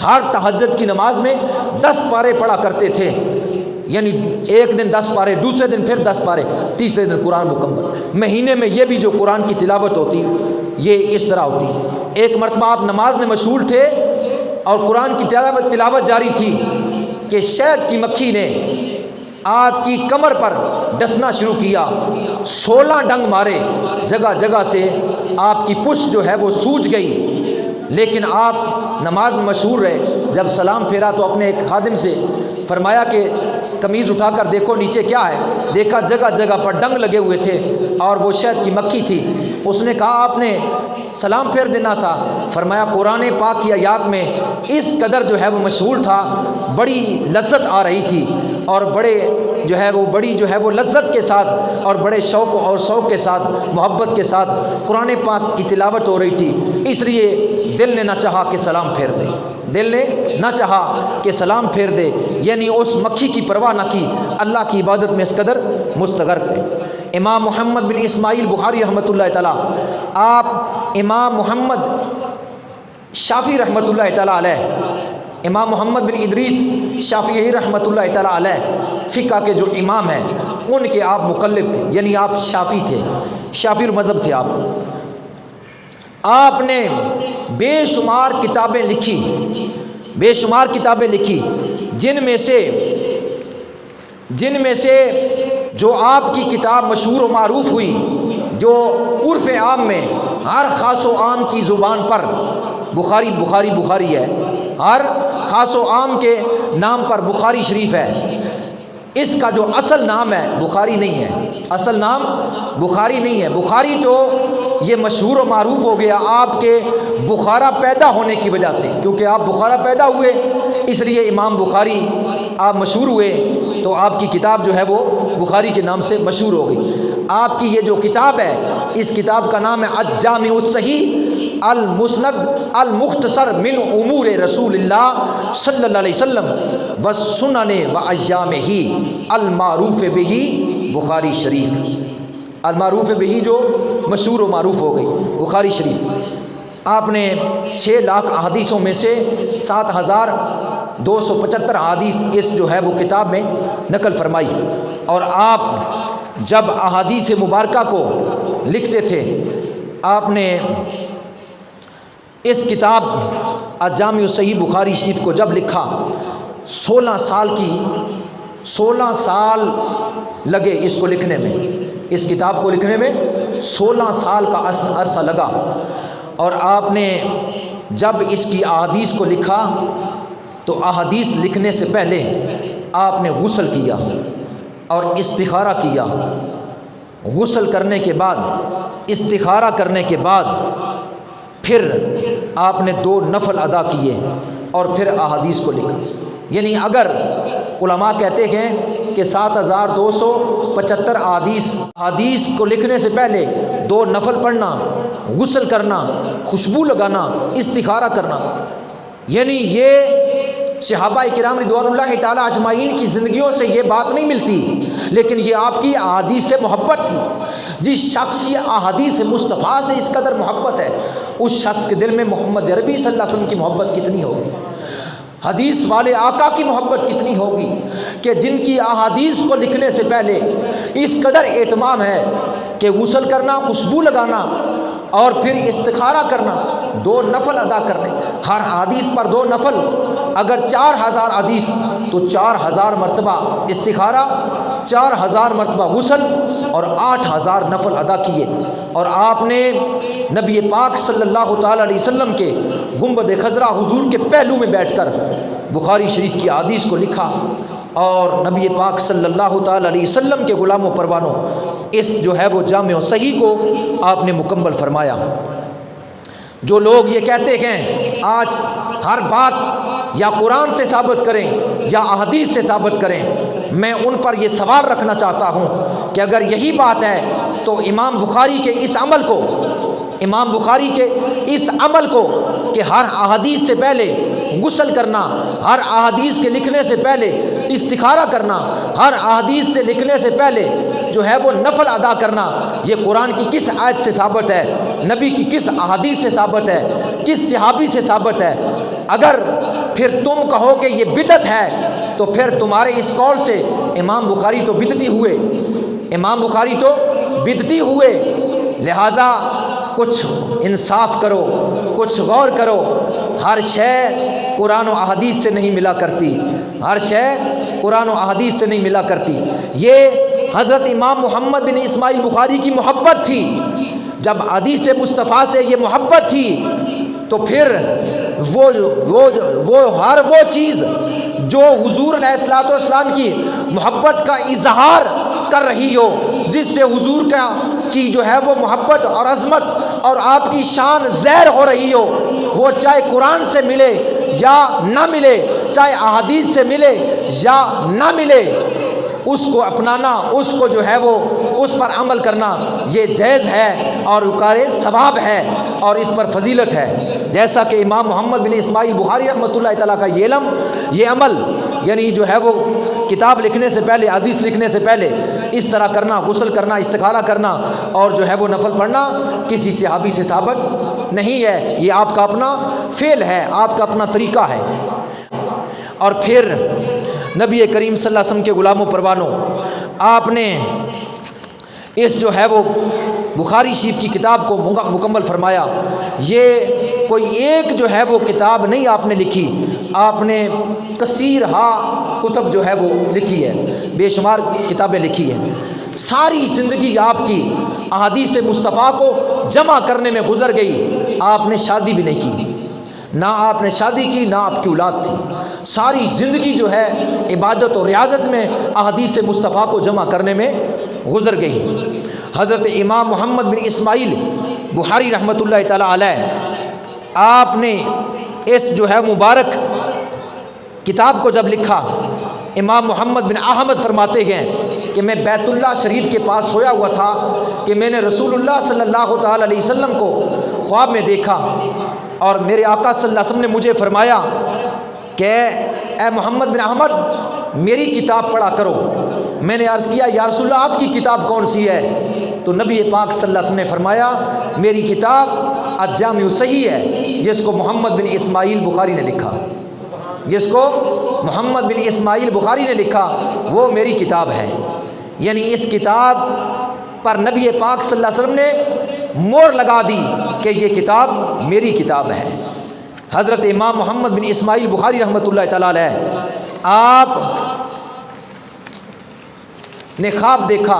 ہر تہجد کی نماز میں 10 پارے پڑھا کرتے تھے، یعنی ایک دن 10 پارے، دوسرے دن پھر 10 پارے، تیسرے دن قرآن مکمل۔ مہینے میں یہ بھی جو قرآن کی تلاوت ہوتی یہ اس طرح ہوتی۔ ایک مرتبہ آپ نماز میں مشغول تھے اور قرآن کی تلاوت جاری تھی کہ شہد کی مکھی نے آپ کی کمر پر ڈسنا شروع کیا، 16 ڈنگ مارے، جگہ جگہ سے آپ کی پشت جو ہے وہ سوج گئی، لیکن آپ نماز میں مشغول رہے۔ جب سلام پھیرا تو اپنے ایک خادم سے فرمایا کہ قمیض اٹھا کر دیکھو نیچے کیا ہے۔ دیکھا جگہ جگہ پر ڈنگ لگے ہوئے تھے اور وہ شہد کی مکھی تھی۔ اس نے کہا آپ نے سلام پھیر دینا تھا۔ فرمایا قرآن پاک کی آیات میں اس قدر جو ہے وہ مشغول تھا، بڑی لذت آ رہی تھی، اور بڑی جو ہے وہ لذت کے ساتھ اور بڑے شوق اور شوق کے ساتھ، محبت کے ساتھ قرآن پاک کی تلاوت ہو رہی تھی، اس لیے دل نے نہ چاہا کہ سلام پھیر دے، دل نے نہ چاہا کہ سلام پھیر دے، یعنی اس مکھی کی پرواہ نہ کی، اللہ کی عبادت میں اس قدر مستغرق ہے۔ امام محمد بن اسماعیل بخاری رحمۃ اللہ تعالیٰ، آپ امام محمد شافعی رحمۃ اللہ تعالیٰ علیہ، امام محمد بن ادریس شافعی رحمۃ اللہ تعالیٰ علیہ فقہ کے جو امام ہیں ان کے آپ مقلد تھے، یعنی آپ شافعی تھے، شافعی المذہب تھے۔ آپ نے بے شمار کتابیں لکھی، بے شمار کتابیں لکھی، جن میں سے جو آپ کی کتاب مشہور و معروف ہوئی، جو عرف عام میں ہر خاص و عام کی زبان پر بخاری ہے، ہر خاص و عام کے نام پر بخاری شریف ہے۔ اس کا جو اصل نام ہے بخاری نہیں ہے، اصل نام بخاری نہیں ہے۔ بخاری تو یہ مشہور و معروف ہو گیا آپ کے بخارا پیدا ہونے کی وجہ سے، کیونکہ آپ بخارا پیدا ہوئے اس لیے امام بخاری آپ مشہور ہوئے، تو آپ کی کتاب جو ہے وہ بخاری کے نام سے مشہور ہو گئی۔ آپ کی یہ جو کتاب ہے، اس کتاب کا نام ہے الجامع الصحیح المسند المختصر من امور رسول اللہ صلی اللہ علیہ وسلم والسنن وایامہ المعروف بہ بخاری شریف۔ المعروف بہ جو مشہور و معروف ہو گئی بخاری شریف۔ آپ نے 6 لاکھ احادیثوں میں سے 7,275 احادیث اس جو ہے وہ کتاب میں نقل فرمائی، اور آپ جب احادیث مبارکہ کو لکھتے تھے، آپ نے اس کتاب الجامع الصحیح بخاری شریف کو جب لکھا 16 سال لگے اس کو لکھنے میں، اس کتاب کو لکھنے میں 16 سال کا عرصہ لگا۔ اور آپ نے جب اس کی احادیث کو لکھا تو احادیث لکھنے سے پہلے آپ نے غسل کیا اور استخارہ کیا، غسل کرنے کے بعد، استخارہ کرنے کے بعد پھر آپ نے 2 نفل ادا کیے اور پھر احادیث کو لکھا۔ یعنی اگر علماء کہتے ہیں کہ 7,275 احادیث کو لکھنے سے پہلے 2 نفل پڑھنا، غسل کرنا، خوشبو لگانا، استخارہ کرنا، یعنی یہ صحابہ کرام رضوان اللہ تعالی اجمعین کی زندگیوں سے یہ بات نہیں ملتی، لیکن یہ آپ کی احادیث سے محبت تھی۔ جس شخص کی احادیث مصطفیٰ سے اس قدر محبت ہے، اس شخص کے دل میں محمد عربی صلی اللہ علیہ وسلم کی محبت کتنی ہوگی، حدیث والے آقا کی محبت کتنی ہوگی، کہ جن کی احادیث کو لکھنے سے پہلے اس قدر اہتمام ہے کہ غسل کرنا، خوشبو لگانا اور پھر استخارہ کرنا، 2 نفل ادا کرنے، ہر حدیث پر 2 نفل، اگر 4000 حدیث تو 4000 مرتبہ استخارہ، 4000 مرتبہ غسل اور 8000 نفل ادا کیے۔ اور آپ نے نبی پاک صلی اللہ تعالیٰ علیہ وسلم کے گنبد خضرا حضور کے پہلو میں بیٹھ کر بخاری شریف کی حدیث کو لکھا، اور نبی پاک صلی اللہ تعالیٰ علیہ وسلم کے غلاموں پروانوں اس جو ہے وہ جامع و صحیح کو آپ نے مکمل فرمایا۔ جو لوگ یہ کہتے ہیں آج ہر بات یا قرآن سے ثابت کریں یا احادیث سے ثابت کریں، میں ان پر یہ سوال رکھنا چاہتا ہوں کہ اگر یہی بات ہے تو امام بخاری کے اس عمل کو کہ ہر احادیث سے پہلے غسل کرنا، ہر احادیث کے لکھنے سے پہلے استخارہ کرنا، ہر احادیث سے لکھنے سے پہلے جو ہے وہ نفل ادا کرنا، یہ قرآن کی کس آیت سے ثابت ہے، نبی کی کس احادیث سے ثابت ہے، کس صحابی سے ثابت ہے؟ اگر پھر تم کہو کہ یہ بدعت ہے تو پھر تمہارے اس قول سے امام بخاری تو بدعتی ہوئے، لہٰذا کچھ انصاف کرو، کچھ غور کرو۔ ہر شے قرآن و احادیث سے نہیں ملا کرتی، یہ حضرت امام محمد بن اسماعیل بخاری کی محبت تھی۔ جب حدیث مصطفیٰ سے یہ محبت تھی تو پھر وہ چیز جو حضور علیہ الصلوۃ والسلام کی محبت کا اظہار کر رہی ہو، جس سے حضور کی جو ہے وہ محبت اور عظمت اور آپ کی شان ظاہر ہو رہی ہو، وہ چاہے قرآن سے ملے یا نہ ملے، چاہے احادیث سے ملے یا نہ ملے، اس کو اپنانا، اس کو جو ہے وہ اس پر عمل کرنا یہ جائز ہے اور وقار ثواب ہے اور اس پر فضیلت ہے۔ جیسا کہ امام محمد بن اسماعیل بخاری رحمۃ اللہ تعالیٰ کا یہ عمل یعنی جو ہے وہ کتاب لکھنے سے پہلے، حدیث لکھنے سے پہلے اس طرح کرنا، غسل کرنا، استخارہ کرنا اور جو ہے وہ نفل پڑھنا کسی صحابی سے ثابت نہیں ہے، یہ آپ کا اپنا فعل ہے، آپ کا اپنا طریقہ ہے۔ اور پھر نبی کریم صلی اللہ علیہ وسلم کے غلاموں پروانوں، آپ نے اس جو ہے وہ بخاری شریف کی کتاب کو مکمل فرمایا۔ یہ کوئی ایک جو ہے وہ کتاب نہیں آپ نے لکھی، آپ نے کثیر کتب جو ہے وہ لکھی ہے، بے شمار کتابیں لکھی ہیں۔ ساری زندگی آپ کی احادیث مصطفیٰ کو جمع کرنے میں گزر گئی، آپ نے شادی بھی نہیں کی، نہ آپ نے شادی کی، نہ آپ کی اولاد تھی، ساری زندگی جو ہے عبادت اور ریاضت میں احادیث مصطفیٰ کو جمع کرنے میں گزر گئی۔ حضرت امام محمد بن اسماعیل بخاری رحمۃ اللہ تعالیٰ علیہ، آپ نے اس جو ہے مبارک کتاب کو جب لکھا، امام محمد بن احمد فرماتے ہیں کہ میں بیت اللہ شریف کے پاس سویا ہوا تھا کہ میں نے رسول اللہ صلی اللہ تعالیٰ علیہ وسلم کو خواب میں دیکھا، اور میرے آقا صلی اللہ علیہ وسلم نے مجھے فرمایا کہ اے محمد بن احمد میری کتاب پڑھا کرو۔ میں نے عرض کیا یا رسول اللہ آپ کی کتاب کون سی ہے؟ تو نبی پاک صلی اللہ علیہ وسلم نے فرمایا میری کتاب الجامع الصحیح ہے، جس کو محمد بن اسماعیل بخاری نے لکھا، وہ میری کتاب ہے۔ یعنی اس کتاب پر نبی پاک صلی اللہ علیہ وسلم نے مور لگا دی کہ یہ کتاب میری کتاب ہے۔ حضرت امام محمد بن اسماعیل بخاری رحمۃ اللہ تعالیٰ علیہ، آپ نے خواب دیکھا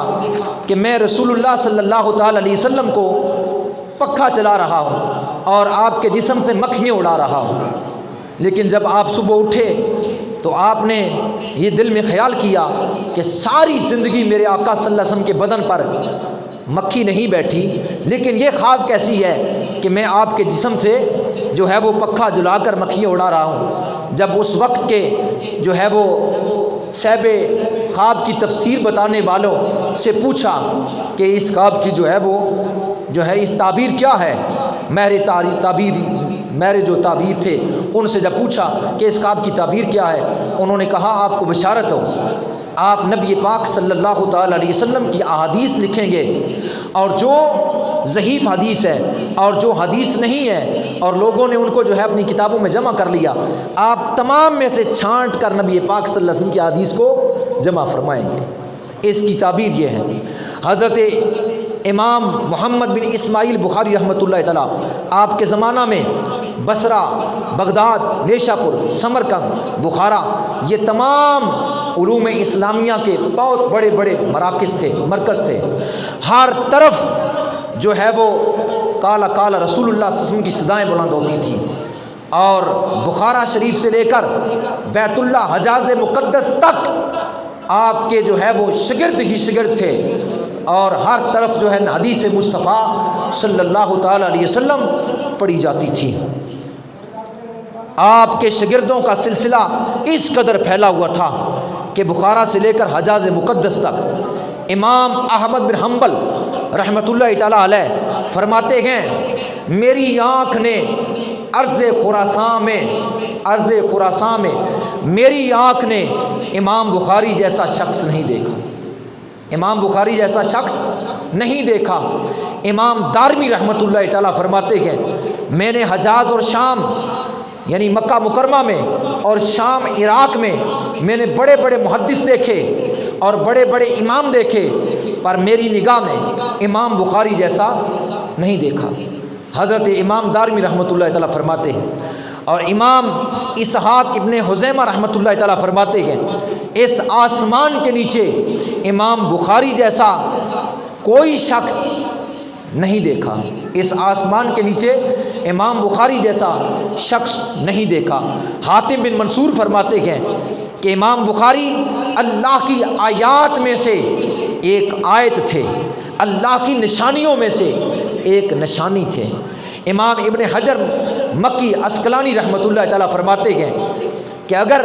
کہ میں رسول اللہ صلی اللہ تعالیٰ علیہ وسلم کو پنکھا چلا رہا ہوں اور آپ کے جسم سے مکھیاں اڑا رہا ہوں، لیکن جب آپ صبح اٹھے تو آپ نے یہ دل میں خیال کیا کہ ساری زندگی میرے آقا صلی اللہ علیہ وسلم کے بدن پر مکھی نہیں بیٹھی، لیکن یہ خواب کیسی ہے کہ میں آپ کے جسم سے جو ہے وہ پنکھا جلا کر مکھیاں اڑا رہا ہوں۔ جب اس وقت کے جو ہے وہ صاحب خواب کی تفسیر بتانے والوں سے پوچھا کہ اس خواب کی جو ہے اس تعبیر کیا ہے، میرے جو تعبیر تھے ان سے جب پوچھا کہ اس خواب کی تعبیر کیا ہے، انہوں نے کہا آپ کو بشارت ہو، آپ نبی پاک صلی اللہ تعالیٰ علیہ وسلم کی احادیث لکھیں گے، اور جو ضعیف حدیث ہے اور جو حدیث نہیں ہے اور لوگوں نے ان کو جو ہے اپنی کتابوں میں جمع کر لیا، آپ تمام میں سے چھانٹ کر نبی پاک صلی اللہ علیہ وسلم کی حدیث کو جمع فرمائیں گے۔ اس کی تعبیر یہ ہے۔ حضرت امام محمد بن اسماعیل بخاری رحمۃ اللہ تعالیٰ آپ کے زمانہ میں بصرہ، بغداد، نیشا پور، سمرقند، بخارا، یہ تمام علوم اسلامیہ کے بہت بڑے بڑے مراکز تھے، مرکز تھے۔ ہر طرف جو ہے وہ کالا کالا رسول اللہ صلی اللہ علیہ وسلم کی صدائیں بلند ہوتی تھیں، اور بخارا شریف سے لے کر بیت اللہ حجاز مقدس تک آپ کے جو ہے وہ شگرد ہی شگرد تھے، اور ہر طرف جو ہے حدیث مصطفیٰ صلی اللہ تعالیٰ علیہ وسلم پڑھی جاتی تھی۔ آپ کے شاگردوں کا سلسلہ اس قدر پھیلا ہوا تھا کہ بخارا سے لے کر حجاز مقدس تک امام احمد بن حنبل رحمۃ اللہ تعالیٰ علیہ فرماتے ہیں، میری آنکھ نے عرض خراساں میں میری آنکھ نے امام بخاری جیسا شخص نہیں دیکھا، امام بخاری جیسا شخص نہیں دیکھا۔ امام دارمی رحمۃ اللہ تعالیٰ فرماتے ہیں، میں نے حجاز اور شام یعنی مکہ مکرمہ میں اور شام عراق میں نے بڑے بڑے محدث دیکھے اور بڑے بڑے امام دیکھے، پر میری نگاہ میں امام بخاری جیسا نہیں دیکھا۔ حضرت امام دارمی رحمۃ اللہ تعالیٰ فرماتے ہیں، اور امام اسحاق ابن حزیمہ رحمۃ اللہ تعالیٰ فرماتے ہیں، اس آسمان کے نیچے امام بخاری جیسا کوئی شخص نہیں دیکھا، اس آسمان کے نیچے امام بخاری جیسا شخص نہیں دیکھا۔ حاتم بن منصور فرماتے ہیں کہ امام بخاری اللہ کی آیات میں سے ایک آیت تھے، اللہ کی نشانیوں میں سے ایک نشانی تھے۔ امام ابن حجر مکی عسقلانی رحمۃ اللہ تعالیٰ فرماتے ہیں کہ اگر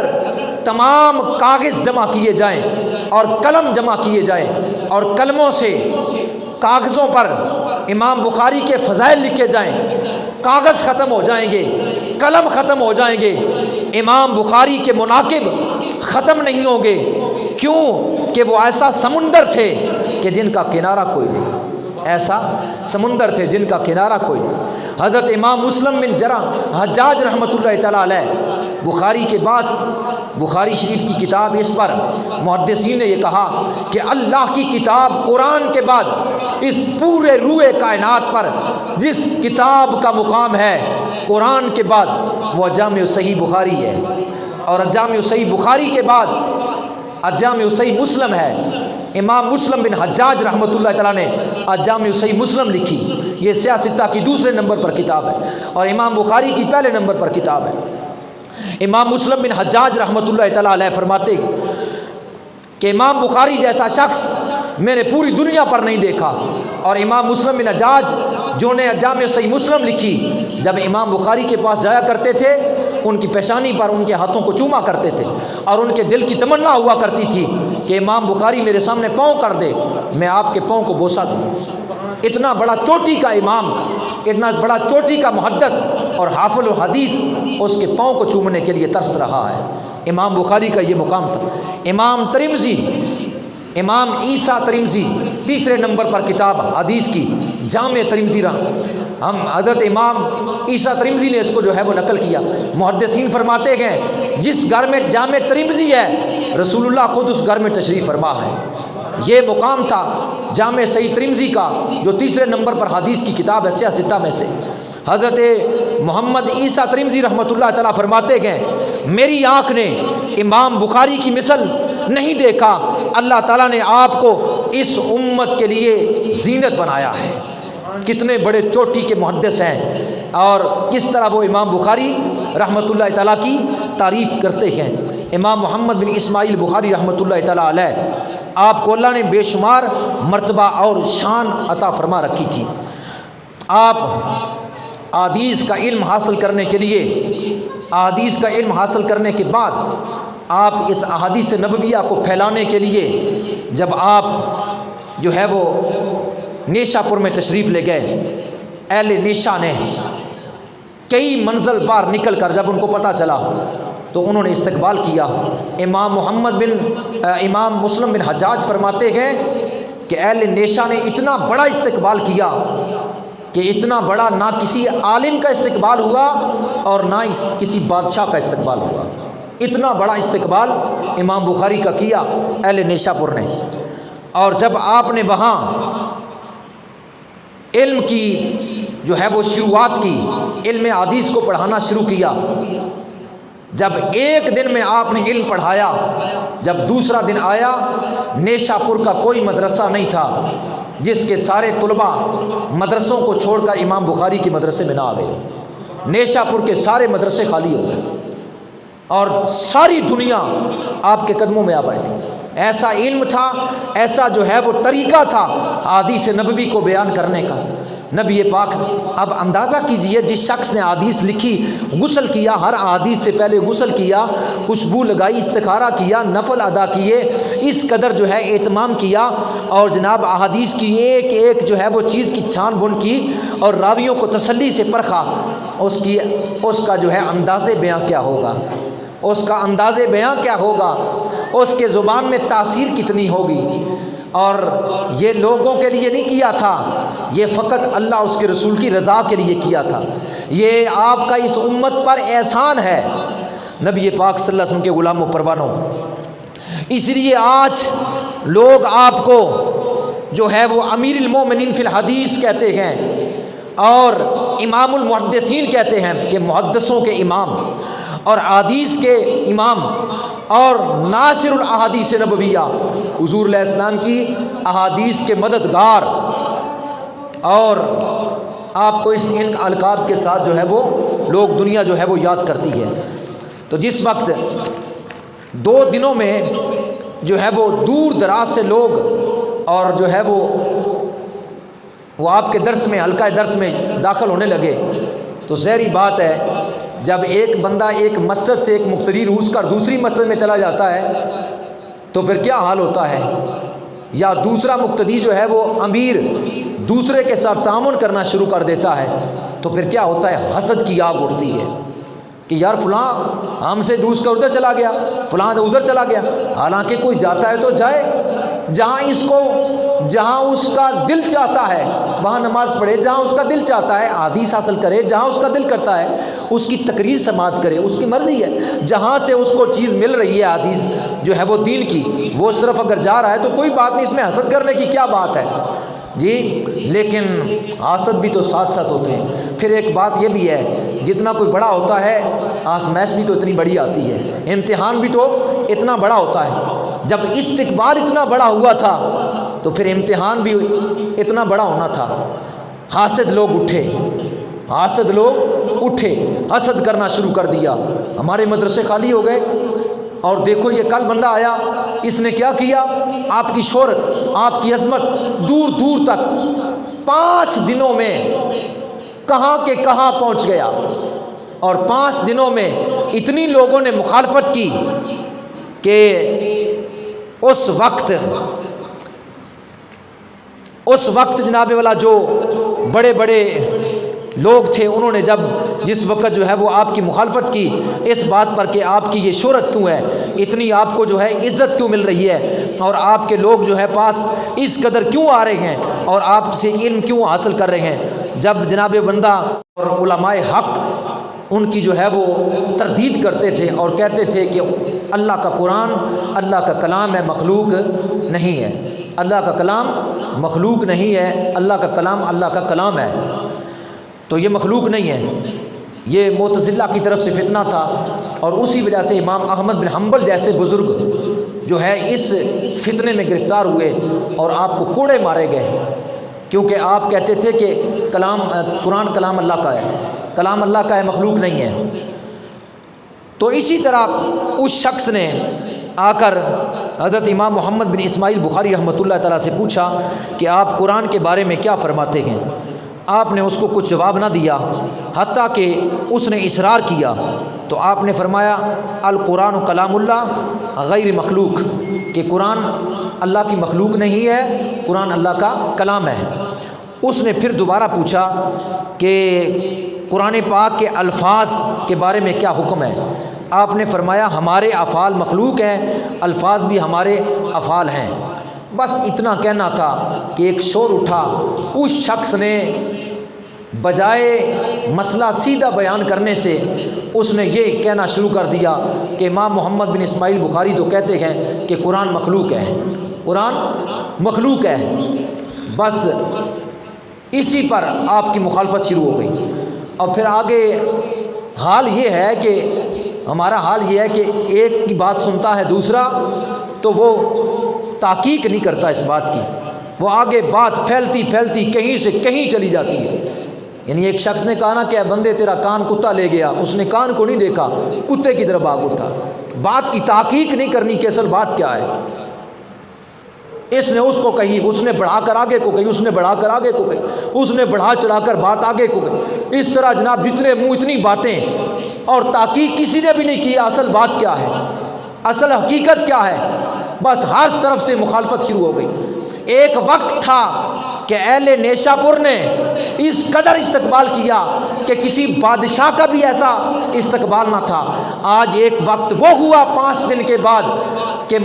تمام کاغذ جمع کیے جائیں اور قلم جمع کیے جائیں اور قلموں سے کاغذوں پر امام بخاری کے فضائل لکھے جائیں، کاغذ ختم ہو جائیں گے، قلم ختم ہو جائیں گے، امام بخاری کے مناقب ختم نہیں ہوں گے۔ کیوں کہ وہ ایسا سمندر تھے کہ جن کا کنارہ کوئی نہیں، ایسا سمندر تھے جن کا کنارہ کوئی نہیں۔ حضرت امام مسلم بن حجاج رحمۃ اللہ تعالیٰ علیہ بخاری کے بعد بخاری شریف کی کتاب، اس پر محدثین نے یہ کہا کہ اللہ کی کتاب قرآن کے بعد اس پورے روئے کائنات پر جس کتاب کا مقام ہے قرآن کے بعد وہ جامع صحیح بخاری ہے، اور جامع صحیح بخاری کے بعد جامع صحیح مسلم ہے۔ امام مسلم بن حجاج رحمۃ اللہ تعالیٰ نے جامع صحیح مسلم لکھی، یہ سیاستہ کی دوسرے نمبر پر کتاب ہے، اور امام بخاری کی پہلے نمبر پر کتاب ہے۔ امام مسلم بن حجاج رحمۃ اللہ تعالیٰ علیہ فرماتے کہ امام بخاری جیسا شخص میں نے پوری دنیا پر نہیں دیکھا، اور امام مسلم بن حجاج جو نے جامع صحیح مسلم لکھی، جب امام بخاری کے پاس جایا کرتے تھے ان کی پیشانی پر ان کے ہاتھوں کو چوما کرتے تھے، اور ان کے دل کی تمنا ہوا کرتی تھی کہ امام بخاری میرے سامنے پاؤں کر دے، میں آپ کے پاؤں کو بوسہ دوں۔ اتنا بڑا چوٹی کا امام، اتنا بڑا چوٹی کا محدث اور حافظ الحدیث اس کے پاؤں کو چومنے کے لیے ترس رہا ہے۔ امام بخاری کا یہ مقام تھا۔ امام ترمذی، امام عیسیٰ ترمذی تیسرے نمبر پر کتاب حدیث کی جامع ترمذی ہم حضرت امام عیسیٰ ترمذی نے اس کو جو ہے وہ نقل کیا۔ محدثین فرماتے ہیں جس گھر میں جامع ترمذی ہے رسول اللہ خود اس گھر میں تشریف فرما ہے۔ یہ مقام تھا جامع صحیح ترمذی کا جو تیسرے نمبر پر حدیث کی کتاب ہے سیاستہ میں سے۔ حضرت محمد عیسیٰ ترمذی رحمۃ اللہ تعالیٰ فرماتے ہیں میری آنکھ نے امام بخاری کی مثل نہیں دیکھا، اللہ تعالیٰ نے آپ کو اس امت کے لیے زینت بنایا ہے۔ کتنے بڑے چوٹی کے محدث ہیں، اور کس طرح وہ امام بخاری رحمۃ اللہ تعالیٰ کی تعریف کرتے ہیں۔ امام محمد بن اسماعیل بخاری رحمۃ اللہ تعالیٰ علیہ، آپ کو اللہ نے بے شمار مرتبہ اور شان عطا فرما رکھی تھی۔ آپ احادیث کا علم حاصل کرنے کے لیے، احادیث کا علم حاصل کرنے کے بعد آپ اس احادیث نبویہ کو پھیلانے کے لیے جب آپ جو ہے وہ نیشا پور میں تشریف لے گئے، اہل نیشا نے کئی منزل بار نکل کر جب ان کو پتہ چلا تو انہوں نے استقبال کیا۔ امام مسلم بن حجاج فرماتے ہیں کہ اہل نیشا نے اتنا بڑا استقبال کیا کہ اتنا بڑا نہ کسی عالم کا استقبال ہوا اور نہ کسی بادشاہ کا استقبال ہوا۔ اتنا بڑا استقبال امام بخاری کا کیا اہل نیشا پور نے۔ اور جب آپ نے وہاں علم کی جو ہے وہ شروعات کی، علم حدیث کو پڑھانا شروع کیا۔ جب ایک دن میں آپ نے علم پڑھایا، جب دوسرا دن آیا، نیشا پور کا کوئی مدرسہ نہیں تھا جس کے سارے طلباء مدرسوں کو چھوڑ کر امام بخاری کے مدرسے میں نہ آ گئے۔ نیشا پور کے سارے مدرسے خالی ہو گئے اور ساری دنیا آپ کے قدموں میں آ بیٹھی۔ ایسا علم تھا، ایسا جو ہے وہ طریقہ تھا احادیث نبوی کو بیان کرنے کا۔ نبی پاک، اب اندازہ کیجئے، جس شخص نے احادیث لکھی، غسل کیا، ہر احادیث سے پہلے غسل کیا، خوشبو لگائی، استخارہ کیا، نفل ادا کیے، اس قدر جو ہے اہتمام کیا، اور جناب احادیث کی ایک ایک جو ہے وہ چیز کی چھان بن کی اور راویوں کو تسلی سے پرکھا، اس کا جو ہے انداز بیاں کیا ہوگا، اس کا انداز بیاں کیا ہوگا، اس کے زبان میں تاثیر کتنی ہوگی۔ اور یہ لوگوں کے لیے نہیں کیا تھا، یہ فقط اللہ اس کے رسول کی رضا کے لیے کیا تھا۔ یہ آپ کا اس امت پر احسان ہے، نبی پاک صلی اللہ علیہ وسلم کے غلام و پروانوں۔ اس لیے آج لوگ آپ کو جو ہے وہ امیر المومنین فی الحدیث کہتے ہیں اور امام المحدثین کہتے ہیں کہ محدثوں کے امام اور احادیث کے امام اور ناصر الاحادیث نبویہ، حضور علیہ السلام کی احادیث کے مددگار، اور آپ کو ان القاب کے ساتھ جو ہے وہ لوگ دنیا جو ہے وہ یاد کرتی ہے۔ تو جس وقت 2 دنوں میں جو ہے وہ دور دراز سے لوگ اور جو ہے وہ آپ کے درس میں، حلقہ درس میں داخل ہونے لگے، تو ظاہری بات ہے جب ایک بندہ ایک مسجد سے ایک مقتدی روس کر دوسری مسجد میں چلا جاتا ہے تو پھر کیا حال ہوتا ہے، یا دوسرا مقتدی جو ہے وہ امیر دوسرے کے ساتھ تعاون کرنا شروع کر دیتا ہے تو پھر کیا ہوتا ہے، حسد کی آگ اٹھتی ہے کہ یار فلاں ہم سے دوس کر ادھر چلا گیا، فلاں ادھر چلا گیا۔ حالانکہ کوئی جاتا ہے تو جائے جہاں اس کا دل چاہتا ہے، وہاں نماز پڑھے، جہاں اس کا دل چاہتا ہے حدیث حاصل کرے، جہاں اس کا دل کرتا ہے اس کی تقریر سماعت کرے، اس کی مرضی ہے۔ جہاں سے اس کو چیز مل رہی ہے حدیث جو ہے وہ دین کی، وہ اس طرف اگر جا رہا ہے تو کوئی بات نہیں، اس میں حسد کرنے کی کیا بات ہے جی۔ لیکن حسد بھی تو ساتھ ساتھ ہوتے ہیں۔ پھر ایک بات یہ بھی ہے، جتنا کوئی بڑا ہوتا ہے آزمائش بھی تو اتنی بڑی آتی ہے، امتحان بھی تو اتنا بڑا ہوتا ہے۔ جب استکبار اتنا بڑا ہوا تھا تو پھر امتحان بھی اتنا بڑا ہونا تھا۔ حاسد لوگ اٹھے، حسد کرنا شروع کر دیا، ہمارے مدرسے خالی ہو گئے، اور دیکھو یہ کل بندہ آیا، اس نے کیا کیا، آپ کی شہرت، آپ کی عظمت دور دور تک 5 دنوں میں کہاں کے کہاں پہنچ گیا، اور 5 دنوں میں اتنی لوگوں نے مخالفت کی کہ اس وقت جناب والا جو بڑے بڑے لوگ تھے انہوں نے جس وقت جو ہے وہ آپ کی مخالفت کی اس بات پر کہ آپ کی یہ شہرت کیوں ہے، اتنی آپ کو جو ہے عزت کیوں مل رہی ہے، اور آپ کے لوگ جو ہے پاس اس قدر کیوں آ رہے ہیں اور آپ سے علم کیوں حاصل کر رہے ہیں۔ جب جناب بندہ اور علماء حق ان کی جو ہے وہ تردید کرتے تھے اور کہتے تھے کہ اللہ کا قرآن اللہ کا کلام ہے، مخلوق نہیں ہے، اللہ کا کلام مخلوق نہیں ہے، اللہ کا کلام اللہ کا کلام ہے، تو یہ مخلوق نہیں ہے، یہ معتزلہ کی طرف سے فتنہ تھا، اور اسی وجہ سے امام احمد بن حنبل جیسے بزرگ جو ہے اس فتنے میں گرفتار ہوئے اور آپ کو کوڑے مارے گئے، کیونکہ آپ کہتے تھے کہ قرآن کلام اللہ کا ہے، کلام اللہ کا ہے، مخلوق نہیں ہے۔ تو اسی طرح اس شخص نے آ کر حضرت امام محمد بن اسماعیل بخاری رحمۃ اللہ تعالیٰ سے پوچھا کہ آپ قرآن کے بارے میں کیا فرماتے ہیں۔ آپ نے اس کو کچھ جواب نہ دیا، حتیٰ کہ اس نے اصرار کیا تو آپ نے فرمایا القرآن کلام اللہ غیر مخلوق، کہ قرآن اللہ کی مخلوق نہیں ہے، قرآن اللہ کا کلام ہے۔ اس نے پھر دوبارہ پوچھا کہ قرآن پاک کے الفاظ کے بارے میں کیا حکم ہے۔ آپ نے فرمایا ہمارے افعال مخلوق ہیں، الفاظ بھی ہمارے افعال ہیں۔ بس اتنا کہنا تھا کہ ایک شور اٹھا، اس شخص نے بجائے مسئلہ سیدھا بیان کرنے سے اس نے یہ کہنا شروع کر دیا کہ امام محمد بن اسماعیل بخاری تو کہتے ہیں کہ قرآن مخلوق ہے، قرآن مخلوق ہے۔ بس اسی پر آپ کی مخالفت شروع ہو گئی۔ اور پھر آگے حال یہ ہے کہ ہمارا حال یہ ہے کہ ایک کی بات سنتا ہے دوسرا تو وہ تحقیق نہیں کرتا اس بات کی، وہ آگے بات پھیلتی پھیلتی کہیں سے کہیں چلی جاتی ہے۔ یعنی ایک شخص نے کہا نا کہ اے بندے تیرا کان کتا لے گیا، اس نے کان کو نہیں دیکھا، کتے کی طرف بھاگ اٹھا۔ بات کی تحقیق نہیں کرنی کہ اصل بات کیا ہے۔ اس نے اس کو کہی، اس نے بڑھا کر آگے کو کہی، اس نے بڑھا کر آگے کو کہی، اس نے بڑھا چڑھا کر بات آگے کو کہی۔ اس طرح جناب جتنے منہ اتنی باتیں، اور تحقیق کسی نے بھی نہیں کیا اصل بات کیا ہے، اصل حقیقت کیا ہے، بس ہر طرف سے مخالفت شروع ہو گئی۔ ایک وقت تھا کہ اہل نیشا پور نے اس قدر استقبال کیا کہ کسی بادشاہ کا بھی ایسا استقبال نہ تھا۔ آج ایک وقت وہ ہوا 5 دن کے بعد کہ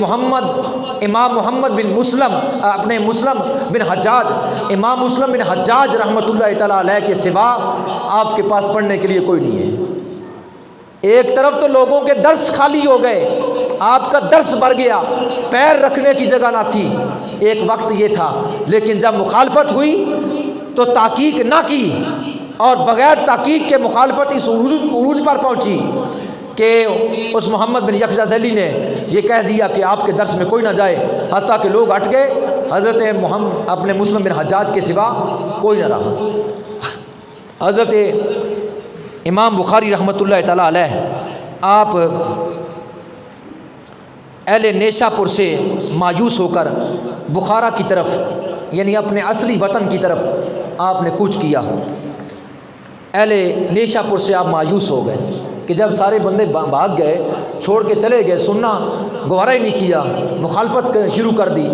امام محمد بن مسلم اپنے مسلم بن حجاج، امام مسلم بن حجاج رحمۃ اللہ تعالیٰ علیہ کے سوا آپ کے پاس پڑھنے کے لیے کوئی نہیں ہے۔ ایک طرف تو لوگوں کے درس خالی ہو گئے، آپ کا درس بھر گیا، پیر رکھنے کی جگہ نہ تھی۔ ایک وقت یہ تھا، لیکن جب مخالفت ہوئی تو تحقیق نہ کی، اور بغیر تحقیق کے مخالفت اس عروج پر پہنچی کہ اس محمد بن یکشا ذیلی نے یہ کہہ دیا کہ آپ کے درس میں کوئی نہ جائے، حتیٰ کہ لوگ ہٹ گئے، حضرت محمد اپنے مسلم بن حجاج کے سوا کوئی نہ رہا۔ حضرت امام بخاری رحمۃ اللہ تعالیٰ علیہ آپ اہل نیشا پور سے مایوس ہو کر بخارا کی طرف، یعنی اپنے اصلی وطن کی طرف آپ نے کوچ کیا۔ اہل نیشا پور سے آپ مایوس ہو گئے کہ جب سارے بندے بھاگ گئے، چھوڑ کے چلے گئے، سننا گوارا ہی نہیں کیا، مخالفت شروع کر دی،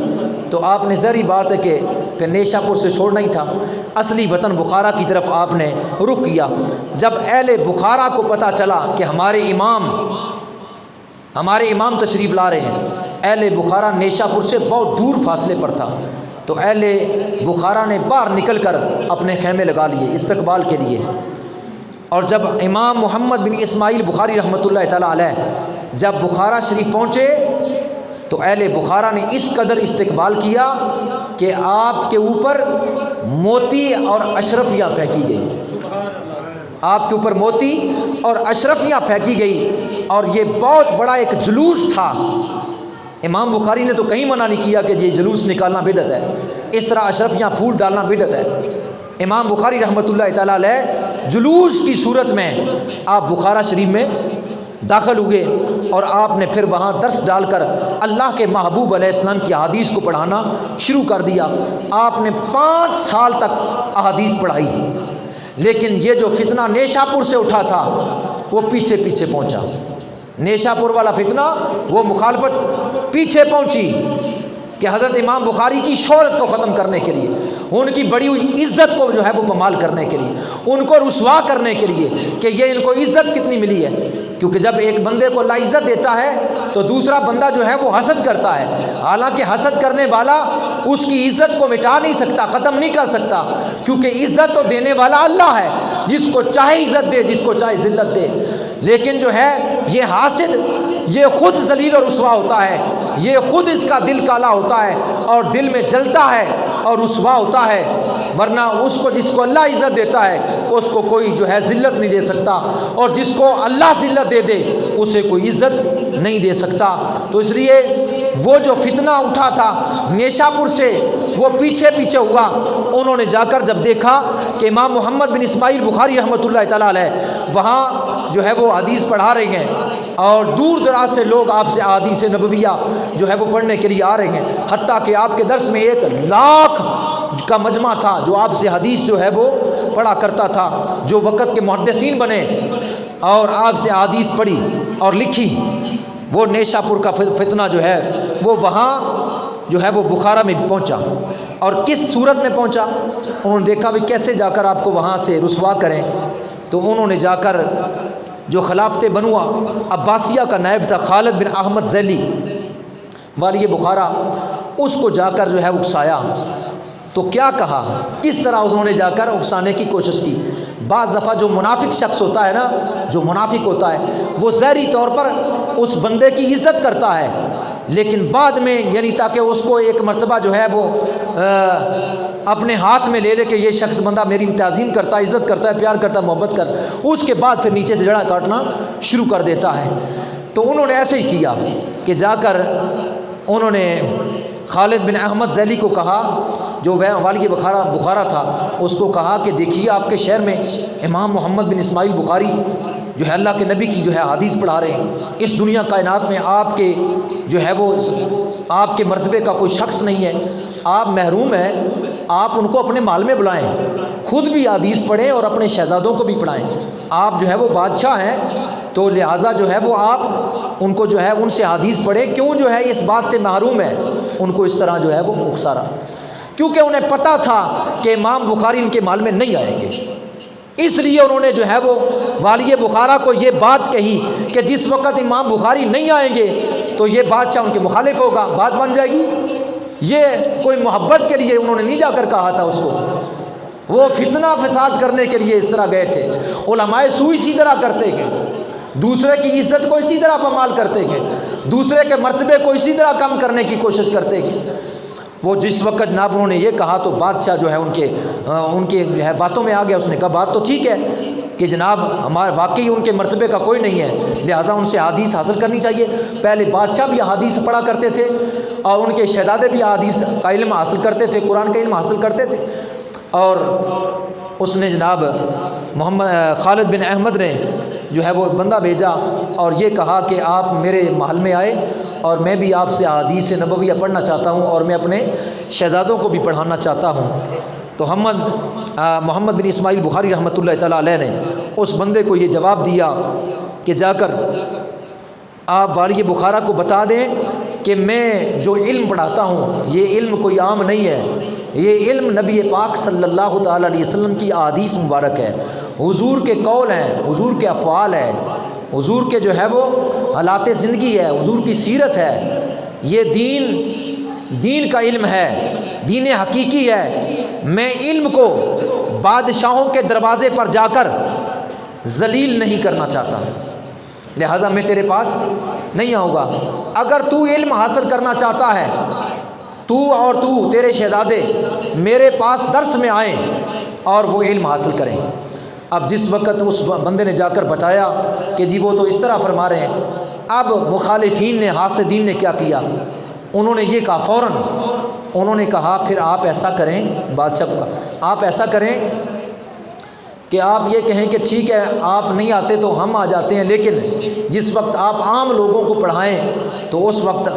تو آپ نے ظاہری بات ہے کہ پھر نیشا پور سے چھوڑنا ہی تھا، اصلی وطن بخارا کی طرف آپ نے رخ کیا۔ جب اہل بخارا کو پتہ چلا کہ ہمارے امام تشریف لا رہے ہیں، اہل بخارا نیشا پور سے بہت دور فاصلے پر تھا، تو اہل بخارا نے باہر نکل کر اپنے خیمے لگا لیے استقبال کے لیے۔ اور جب امام محمد بن اسماعیل بخاری رحمۃ اللہ تعالیٰ علیہ جب بخارا شریف پہنچے تو اہل بخارا نے اس قدر استقبال کیا کہ آپ کے اوپر موتی اور اشرفیاں پھینکی گئی، آپ کے اوپر موتی اور اشرفیاں پھینکی گئی، اور یہ بہت بڑا ایک جلوس تھا۔ امام بخاری نے تو کہیں منع نہیں کیا کہ یہ جلوس نکالنا بدعت ہے، اس طرح اشرفیاں پھول ڈالنا بدعت ہے۔ امام بخاری رحمۃ اللہ تعالیٰ علیہ جلوس کی صورت میں آپ بخارا شریف میں داخل ہوئے، اور آپ نے پھر وہاں درس ڈال کر اللہ کے محبوب علیہ السلام کی احادیث کو پڑھانا شروع کر دیا۔ آپ نے 5 سال تک احادیث پڑھائی، لیکن یہ جو فتنہ نیشا پور سے اٹھا تھا وہ پیچھے پیچھے پہنچا۔ نیشا پور والا فتنہ، وہ مخالفت پیچھے پہنچی کہ حضرت امام بخاری کی شہرت کو ختم کرنے کے لیے، ان کی بڑی ہوئی عزت کو جو ہے وہ پامال کرنے کے لیے، ان کو رسوا کرنے کے لیے کہ یہ ان کو عزت کتنی ملی ہے۔ کیونکہ جب ایک بندے کو اللہ عزت دیتا ہے تو دوسرا بندہ جو ہے وہ حسد کرتا ہے، حالانکہ حسد کرنے والا اس کی عزت کو مٹا نہیں سکتا، ختم نہیں کر سکتا، کیونکہ عزت تو دینے والا اللہ ہے، جس کو چاہے عزت دے، جس کو چاہے ذلت دے۔ لیکن جو ہے یہ حاسد، یہ خود ذلیل اور رسوا ہوتا ہے، یہ خود اس کا دل کالا ہوتا ہے اور دل میں جلتا ہے اور رسوا ہوتا ہے، ورنہ اس کو جس کو اللہ عزت دیتا ہے اس کو کوئی جو ہے ذلت نہیں دے سکتا، اور جس کو اللہ ذلت دے دے اسے کوئی عزت نہیں دے سکتا۔ تو اس لیے وہ جو فتنہ اٹھا تھا نیشا پور سے، وہ پیچھے پیچھے ہوا۔ انہوں نے جا کر جب دیکھا کہ امام محمد بن اسماعیل بخاری رحمۃ اللہ تعالیٰ علیہ وہاں جو ہے وہ حدیث پڑھا رہے ہیں، اور دور دراز سے لوگ آپ سے احادیث نبویہ جو ہے وہ پڑھنے کے لیے آ رہے ہیں، حتیٰ کہ آپ کے درس میں 1 لاکھ کا مجمع تھا جو آپ سے حدیث جو ہے وہ پڑھا کرتا تھا، جو وقت کے محدثین بنے اور آپ سے احادیث پڑھی اور لکھی۔ وہ نیشا پور کا فتنہ جو ہے وہ وہاں جو ہے وہ بخارا میں بھی پہنچا، اور کس صورت میں پہنچا؟ انہوں نے دیکھا بھی کیسے جا کر آپ کو وہاں سے رسوا کریں، تو انہوں نے جا کر جو خلافت بنو عباسیہ کا نائب تھا خالد بن احمد ذیلی والی بخارا، اس کو جا کر جو ہے اکسایا۔ تو کیا کہا، کس طرح انہوں نے جا کر اکسانے کی کوشش کی۔ بعض دفعہ جو منافق شخص ہوتا ہے نا، جو منافق ہوتا ہے وہ ظاہری طور پر اس بندے کی عزت کرتا ہے، لیکن بعد میں یعنی تاکہ اس کو ایک مرتبہ جو ہے وہ اپنے ہاتھ میں لے لے کہ یہ شخص بندہ میری تعظیم کرتا ہے، عزت کرتا ہے، پیار کرتا ہے، محبت کرتا ہے، اس کے بعد پھر نیچے سے جڑا کاٹنا شروع کر دیتا ہے۔ تو انہوں نے ایسے ہی کیا کہ جا کر انہوں نے خالد بن احمد ذیلی کو کہا، جو والی بخارا تھا، اس کو کہا کہ دیکھیے آپ کے شہر میں امام محمد بن اسماعیل بخاری جو ہے اللہ کے نبی کی جو ہے حدیث پڑھا رہے ہیں، اس دنیا کائنات میں آپ کے جو ہے وہ آپ کے مرتبے کا کوئی شخص نہیں ہے، آپ محروم ہیں، آپ ان کو اپنے مال میں بلائیں، خود بھی حدیث پڑھیں اور اپنے شہزادوں کو بھی پڑھائیں، آپ جو ہے وہ بادشاہ ہیں، تو لہٰذا جو ہے وہ آپ ان کو جو ہے ان سے حدیث پڑھیں، کیوں جو ہے اس بات سے محروم ہے، ان کو اس طرح جو ہے وہ اکسارا، کیونکہ انہیں پتہ تھا کہ امام بخاری ان کے مال میں نہیں آئیں گے، اس لیے انہوں نے جو ہے وہ والی بخارا کو یہ بات کہی کہ جس وقت امام بخاری نہیں آئیں گے تو یہ بادشاہ ان کے مخالف ہوگا، بات بن جائے گی۔ یہ کوئی محبت کے لیے انہوں نے نہیں جا کر کہا تھا اس کو، وہ فتنہ فساد کرنے کے لیے اس طرح گئے تھے۔ علماء سو اسی طرح کرتے گئے، دوسرے کی عزت کو اسی طرح پامال کرتے گئے، دوسرے کے مرتبے کو اسی طرح کم کرنے کی کوشش کرتے گئے۔ وہ جس وقت جناب انہوں نے یہ کہا تو بادشاہ جو ہے ان کے جو ہے باتوں میں آ گیا، اس نے کہا بات تو ٹھیک ہے کہ جناب ہمارے واقعی ان کے مرتبے کا کوئی نہیں ہے، لہٰذا ان سے حدیث حاصل کرنی چاہیے۔ پہلے بادشاہ بھی حدیث پڑھا کرتے تھے اور ان کے شہزادے بھی حدیث کا علم حاصل کرتے تھے، قرآن کا علم حاصل کرتے تھے، اور اس نے جناب خالد بن احمد نے جو ہے وہ بندہ بھیجا اور یہ کہا کہ آپ میرے محل میں آئے اور میں بھی آپ سے احادیث نبویہ پڑھنا چاہتا ہوں اور میں اپنے شہزادوں کو بھی پڑھانا چاہتا ہوں۔ تو محمد بن اسماعیل بخاری رحمۃ اللہ تعالیٰ علیہ نے اس بندے کو یہ جواب دیا کہ جا کر آپ والی بخارا کو بتا دیں کہ میں جو علم پڑھاتا ہوں یہ علم کوئی عام نہیں ہے، یہ علم نبی پاک صلی اللہ تعالیٰ علیہ وسلم کی احادیث مبارک ہے، حضور کے قول ہیں، حضور کے افعال ہیں، حضور کے جو ہے وہ حالات زندگی ہے، حضور کی سیرت ہے، یہ دین کا علم ہے، دین حقیقی ہے۔ میں علم کو بادشاہوں کے دروازے پر جا کر ذلیل نہیں کرنا چاہتا، لہٰذا میں تیرے پاس نہیں آؤں گا۔ اگر تو علم حاصل کرنا چاہتا ہے، تو اور تیرے شہزادے میرے پاس درس میں آئیں اور وہ علم حاصل کریں۔ اب جس وقت اس بندے نے جا کر بتایا کہ جی وہ تو اس طرح فرما رہے ہیں، اب مخالفین نے، حاسدین نے کیا کیا، انہوں نے یہ کہا فوراً، انہوں نے کہا پھر آپ ایسا کریں، بادشاہ کو کہا آپ ایسا کریں کہ آپ یہ کہیں کہ ٹھیک ہے آپ نہیں آتے تو ہم آ جاتے ہیں، لیکن جس وقت آپ عام لوگوں کو پڑھائیں تو اس وقت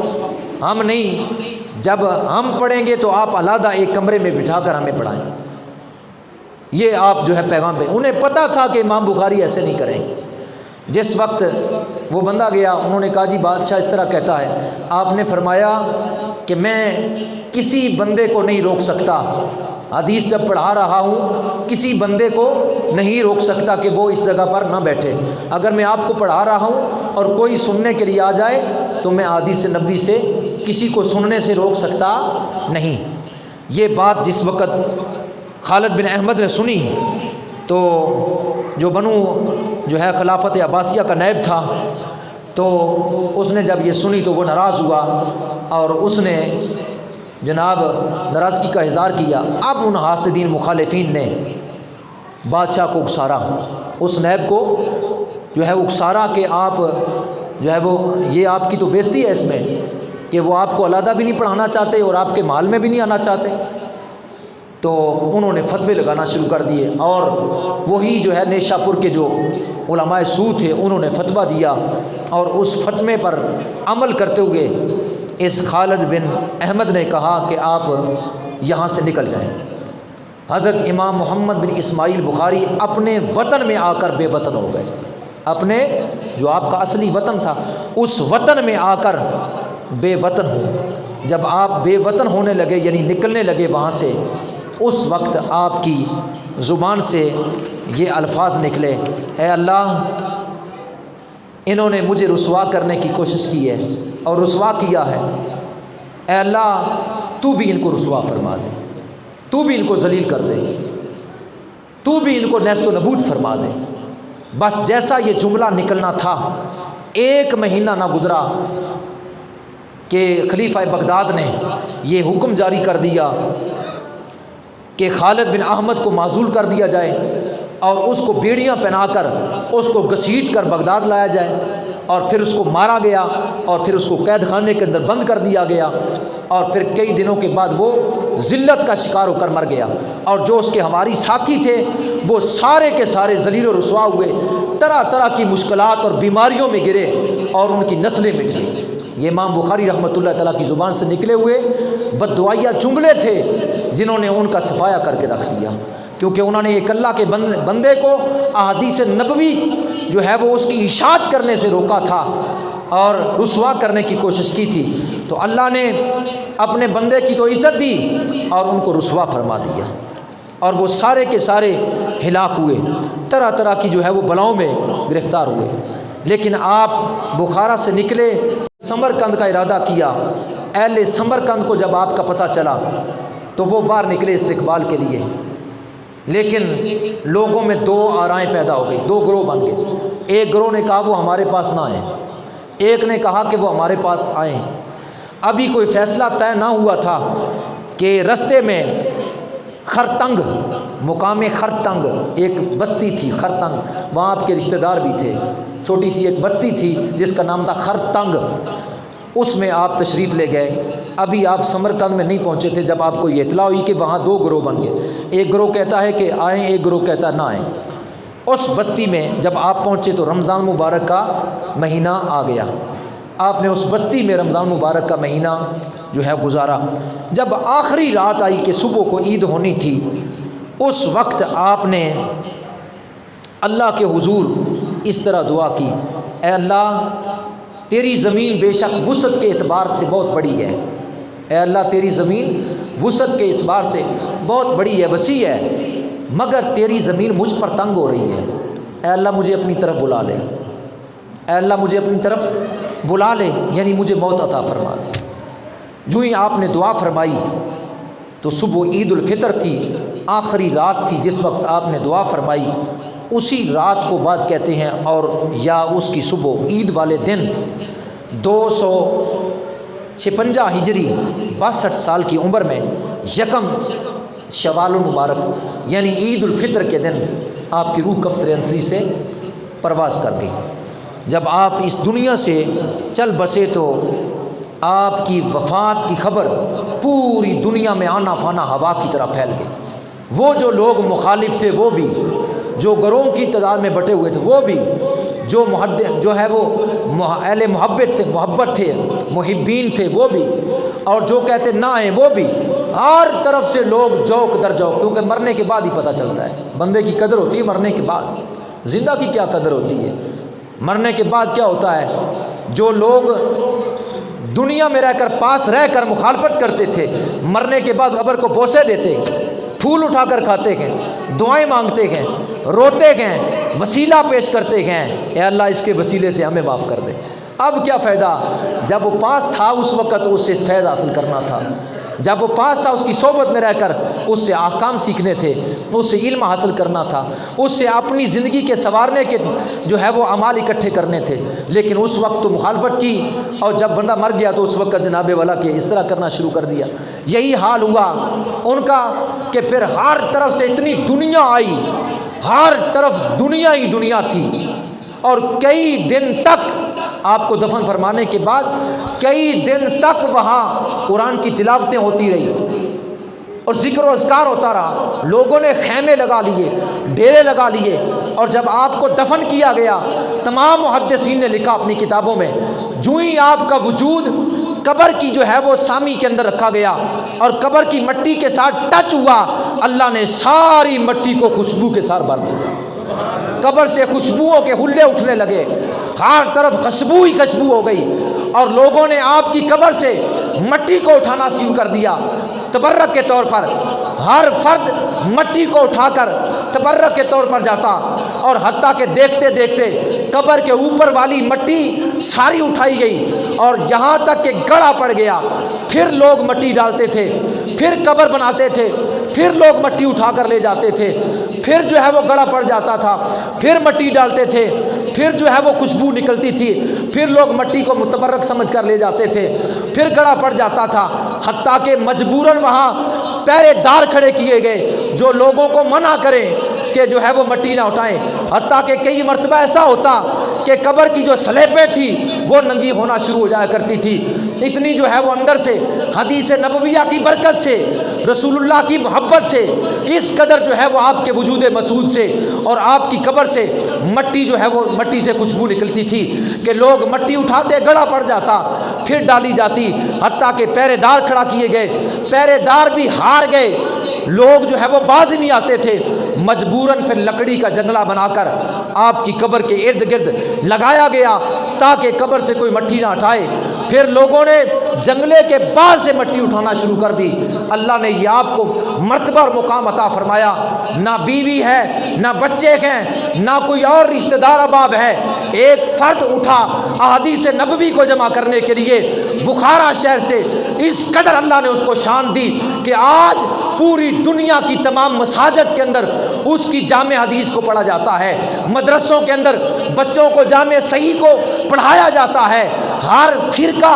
ہم نہیں، جب ہم پڑھیں گے تو آپ علیحدہ ایک کمرے میں بٹھا کر ہمیں پڑھائیں۔ یہ آپ جو ہے پیغام پہ، انہیں پتہ تھا کہ امام بخاری ایسے نہیں کریں گے۔ جس وقت وہ بندہ گیا، انہوں نے کہا جی بادشاہ اس طرح کہتا ہے، آپ نے فرمایا کہ میں کسی بندے کو نہیں روک سکتا، حدیث جب پڑھا رہا ہوں کسی بندے کو نہیں روک سکتا کہ وہ اس جگہ پر نہ بیٹھے، اگر میں آپ کو پڑھا رہا ہوں اور کوئی سننے کے لیے آ جائے تو میں حدیث نبوی سے کسی کو سننے سے روک سکتا نہیں۔ یہ بات جس وقت خالد بن احمد نے سنی تو جو جو ہے خلافت عباسیہ کا نائب تھا، تو اس نے جب یہ سنی تو وہ ناراض ہوا اور اس نے جناب ناراضگی کا اظہار کیا۔ اب ان حاسدین مخالفین نے بادشاہ کو اکسارا، اس نائب کو جو ہے اکسارا کہ آپ جو ہے وہ یہ آپ کی تو بے عزتی ہے اس میں کہ وہ آپ کو علیحدہ بھی نہیں پڑھانا چاہتے اور آپ کے محل میں بھی نہیں آنا چاہتے۔ تو انہوں نے فتوے لگانا شروع کر دیے اور وہی جو ہے نیشا پور کے جو علماء سو تھے انہوں نے فتویٰ دیا اور اس فتوے پر عمل کرتے ہوئے اس خالد بن احمد نے کہا کہ آپ یہاں سے نکل جائیں۔ حضرت امام محمد بن اسماعیل بخاری اپنے وطن میں آ کر بے وطن ہو گئے، اپنے جو آپ کا اصلی وطن تھا اس وطن میں آ کر بے وطن ہو۔ جب آپ بے وطن ہونے لگے یعنی نکلنے لگے وہاں سے، اس وقت آپ کی زبان سے یہ الفاظ نکلے، اے اللہ انہوں نے مجھے رسوا کرنے کی کوشش کی ہے اور رسوا کیا ہے، اے اللہ تو بھی ان کو رسوا فرما دے، تو بھی ان کو ذلیل کر دے، تو بھی ان کو نیست و نبود فرما دے۔ بس جیسا یہ جملہ نکلنا تھا 1 مہینہ نہ گزرا کہ خلیفہ بغداد نے یہ حکم جاری کر دیا کہ خالد بن احمد کو معزول کر دیا جائے اور اس کو بیڑیاں پہنا کر اس کو گھسیٹ کر بغداد لایا جائے، اور پھر اس کو مارا گیا اور پھر اس کو قید خانے کے اندر بند کر دیا گیا، اور پھر کئی دنوں کے بعد وہ ذلت کا شکار ہو کر مر گیا، اور جو اس کے ہماری ساتھی تھے وہ سارے کے سارے ذلیل و رسوا ہوئے، طرح طرح کی مشکلات اور بیماریوں میں گرے اور ان کی نسلیں مٹ گئیں۔ یہ امام بخاری رحمۃ اللہ تعالیٰ کی زبان سے نکلے ہوئے بددعائیہ جملے تھے جنہوں نے ان کا صفایا کر کے رکھ دیا، کیونکہ انہوں نے ایک اللہ کے بندے کو احادیث نبوی جو ہے وہ اس کی اشاعت کرنے سے روکا تھا اور رسوا کرنے کی کوشش کی تھی، تو اللہ نے اپنے بندے کی تو عزت دی اور ان کو رسوا فرما دیا، اور وہ سارے کے سارے ہلاک ہوئے، طرح طرح کی جو ہے وہ بلاؤں میں گرفتار ہوئے۔ لیکن آپ بخارا سے نکلے، سمرقند کا ارادہ کیا۔ اہل سمرقند کو جب آپ کا پتہ چلا تو وہ باہر نکلے استقبال کے لیے، لیکن لوگوں میں دو آرائیں پیدا ہو گئی، دو گروہ بن گئے۔ ایک گروہ نے کہا وہ ہمارے پاس نہ آئیں، ایک نے کہا کہ وہ ہمارے پاس آئیں۔ ابھی کوئی فیصلہ طے نہ ہوا تھا کہ رستے میں خرتنگ، مقام خرتنگ ایک بستی تھی، خرتنگ، وہاں آپ کے رشتہ دار بھی تھے، چھوٹی سی ایک بستی تھی جس کا نام تھا خرتنگ، اس میں آپ تشریف لے گئے۔ ابھی آپ سمرقند میں نہیں پہنچے تھے جب آپ کو یہ اطلاع ہوئی کہ وہاں دو گروہ بن گئے، ایک گروہ کہتا ہے کہ آئیں، ایک گروہ کہتا ہے نہ آئیں۔ اس بستی میں جب آپ پہنچے تو رمضان مبارک کا مہینہ آ گیا، آپ نے اس بستی میں رمضان مبارک کا مہینہ جو ہے گزارا۔ جب آخری رات آئی کہ صبح کو عید ہونی تھی، اس وقت آپ نے اللہ کے حضور اس طرح دعا کی، اے اللہ تیری زمین بے شک وسعت کے اعتبار سے بہت بڑی ہے، اے اللہ تیری زمین وسعت کے اعتبار سے بہت بڑی ہے، وسیع ہے، مگر تیری زمین مجھ پر تنگ ہو رہی ہے، اے اللہ مجھے اپنی طرف بلا لے، اے اللہ مجھے اپنی طرف بلا لے، یعنی مجھے موت عطا فرما دے۔ جو ہی آپ نے دعا فرمائی تو صبح عید الفطر تھی، آخری رات تھی جس وقت آپ نے دعا فرمائی، اسی رات کو بعد کہتے ہیں اور یا اس کی صبح عید والے دن 256 ہجری 62 سال کی عمر میں یکم شوال المبارک یعنی عید الفطر کے دن آپ کی روح کفر انصری سے پرواز کر گئی۔ جب آپ اس دنیا سے چل بسے تو آپ کی وفات کی خبر پوری دنیا میں آنا فانا ہوا کی طرح پھیل گئی۔ وہ جو لوگ مخالف تھے وہ بھی، جو گروہوں کی تعداد میں بٹے ہوئے تھے وہ بھی، جو جو ہے وہ اہل محبت تھے، محبین تھے وہ بھی، اور جو کہتے نہ آئیں وہ بھی، ہر طرف سے لوگ جوک در جوک، کیونکہ مرنے کے بعد ہی پتہ چلتا ہے بندے کی قدر ہوتی ہے، مرنے کے بعد زندہ کی کیا قدر ہوتی ہے، مرنے کے بعد کیا ہوتا ہے۔ جو لوگ دنیا میں رہ کر پاس رہ کر مخالفت کرتے تھے، مرنے کے بعد قبر کو بوسے دیتے، پھول اٹھا کر کھاتے گئے، دعائیں مانگتے گئے، روتے گئے، وسیلہ پیش کرتے گئے، اے اللہ اس کے وسیلے سے ہمیں معاف کر دے۔ اب کیا فائدہ، جب وہ پاس تھا اس وقت اس سے فیض حاصل کرنا تھا، جب وہ پاس تھا اس کی صحبت میں رہ کر اس سے احکام سیکھنے تھے، اس سے علم حاصل کرنا تھا، اس سے اپنی زندگی کے سنوارنے کے جو ہے وہ اعمال اکٹھے کرنے تھے، لیکن اس وقت تو مخالفت کی، اور جب بندہ مر گیا تو اس وقت جناب والا کے اس طرح کرنا شروع کر دیا۔ یہی حال ہوا ان کا کہ پھر ہر طرف سے اتنی دنیا آئی، ہر طرف دنیا ہی دنیا تھی، اور کئی دن تک آپ کو دفن فرمانے کے بعد کئی دن تک وہاں قرآن کی تلاوتیں ہوتی رہی اور ذکر و اذکار ہوتا رہا، لوگوں نے خیمے لگا لیے، ڈیرے لگا لیے، اور جب آپ کو دفن کیا گیا تمام محدثین نے لکھا اپنی کتابوں میں، جو ہی آپ کا وجود قبر کی جو ہے وہ سامی کے اندر رکھا گیا اور قبر کی مٹی کے ساتھ ٹچ ہوا، اللہ نے ساری مٹی کو خوشبو کے ساتھ بھر دیا، قبر سے خوشبوؤں کے حلے اٹھنے لگے، ہر طرف خوشبو ہی خوشبو ہو گئی، اور لوگوں نے آپ کی قبر سے مٹی کو اٹھانا شروع کر دیا تبرک کے طور پر، ہر فرد مٹی کو اٹھا کر تبرک کے طور پر جاتا، اور حتیٰ کہ دیکھتے دیکھتے قبر کے اوپر والی مٹی ساری اٹھائی گئی اور یہاں تک کہ گڑھا پڑ گیا، پھر لوگ مٹی ڈالتے تھے، پھر قبر بناتے تھے، پھر لوگ مٹی اٹھا کر لے جاتے تھے، پھر جو ہے وہ گڑا پڑ جاتا تھا، پھر مٹی ڈالتے تھے، پھر جو ہے وہ خوشبو نکلتی تھی، پھر لوگ مٹی کو متبرک سمجھ کر لے جاتے تھے، پھر گڑا پڑ جاتا تھا، حتیٰ کہ مجبوراً وہاں پہرے دار کھڑے کیے گئے جو لوگوں کو منع کریں کہ جو ہے وہ مٹی نہ اٹھائیں۔ حتیٰ کہ کئی مرتبہ ایسا ہوتا کہ قبر کی جو سلیبیں تھی وہ ننگی ہونا شروع ہو جایا کرتی تھی، اتنی جو ہے وہ اندر سے حدیث نبویہ کی برکت سے، رسول اللہ کی محبت سے، اس قدر جو ہے وہ آپ کے وجود مسعود سے اور آپ کی قبر سے مٹی جو ہے وہ مٹی سے خوشبو نکلتی تھی کہ لوگ مٹی اٹھاتے، گڑا پڑ جاتا، پھر ڈالی جاتی، حتیٰ کہ پہرے دار کھڑا کیے گئے، پہرے دار بھی ہار گئے، لوگ جو ہے وہ باز نہیں آتے تھے، مجبوراً پھر لکڑی کا جنگلہ بنا کر آپ کی قبر کے ارد گرد لگایا گیا تاکہ قبر سے کوئی مٹی نہ اٹھائے۔ پھر لوگوں نے جنگلے کے بعد سے مٹی اٹھانا شروع کر دی۔ اللہ نے یہ آپ کو مرتبہ اور مقام عطا فرمایا، نہ بیوی ہے، نہ بچے ہیں، نہ کوئی اور رشتہ دار احباب ہے، ایک فرد اٹھا احادیث نبوی کو جمع کرنے کے لیے بخارا شہر سے، اس قدر اللہ نے اس کو شان دی کہ آج پوری دنیا کی تمام مساجد کے اندر اس کی جامع حدیث کو پڑھا جاتا ہے، مدرسوں کے اندر بچوں کو جامع صحیح کو پڑھایا جاتا ہے، ہر فرقہ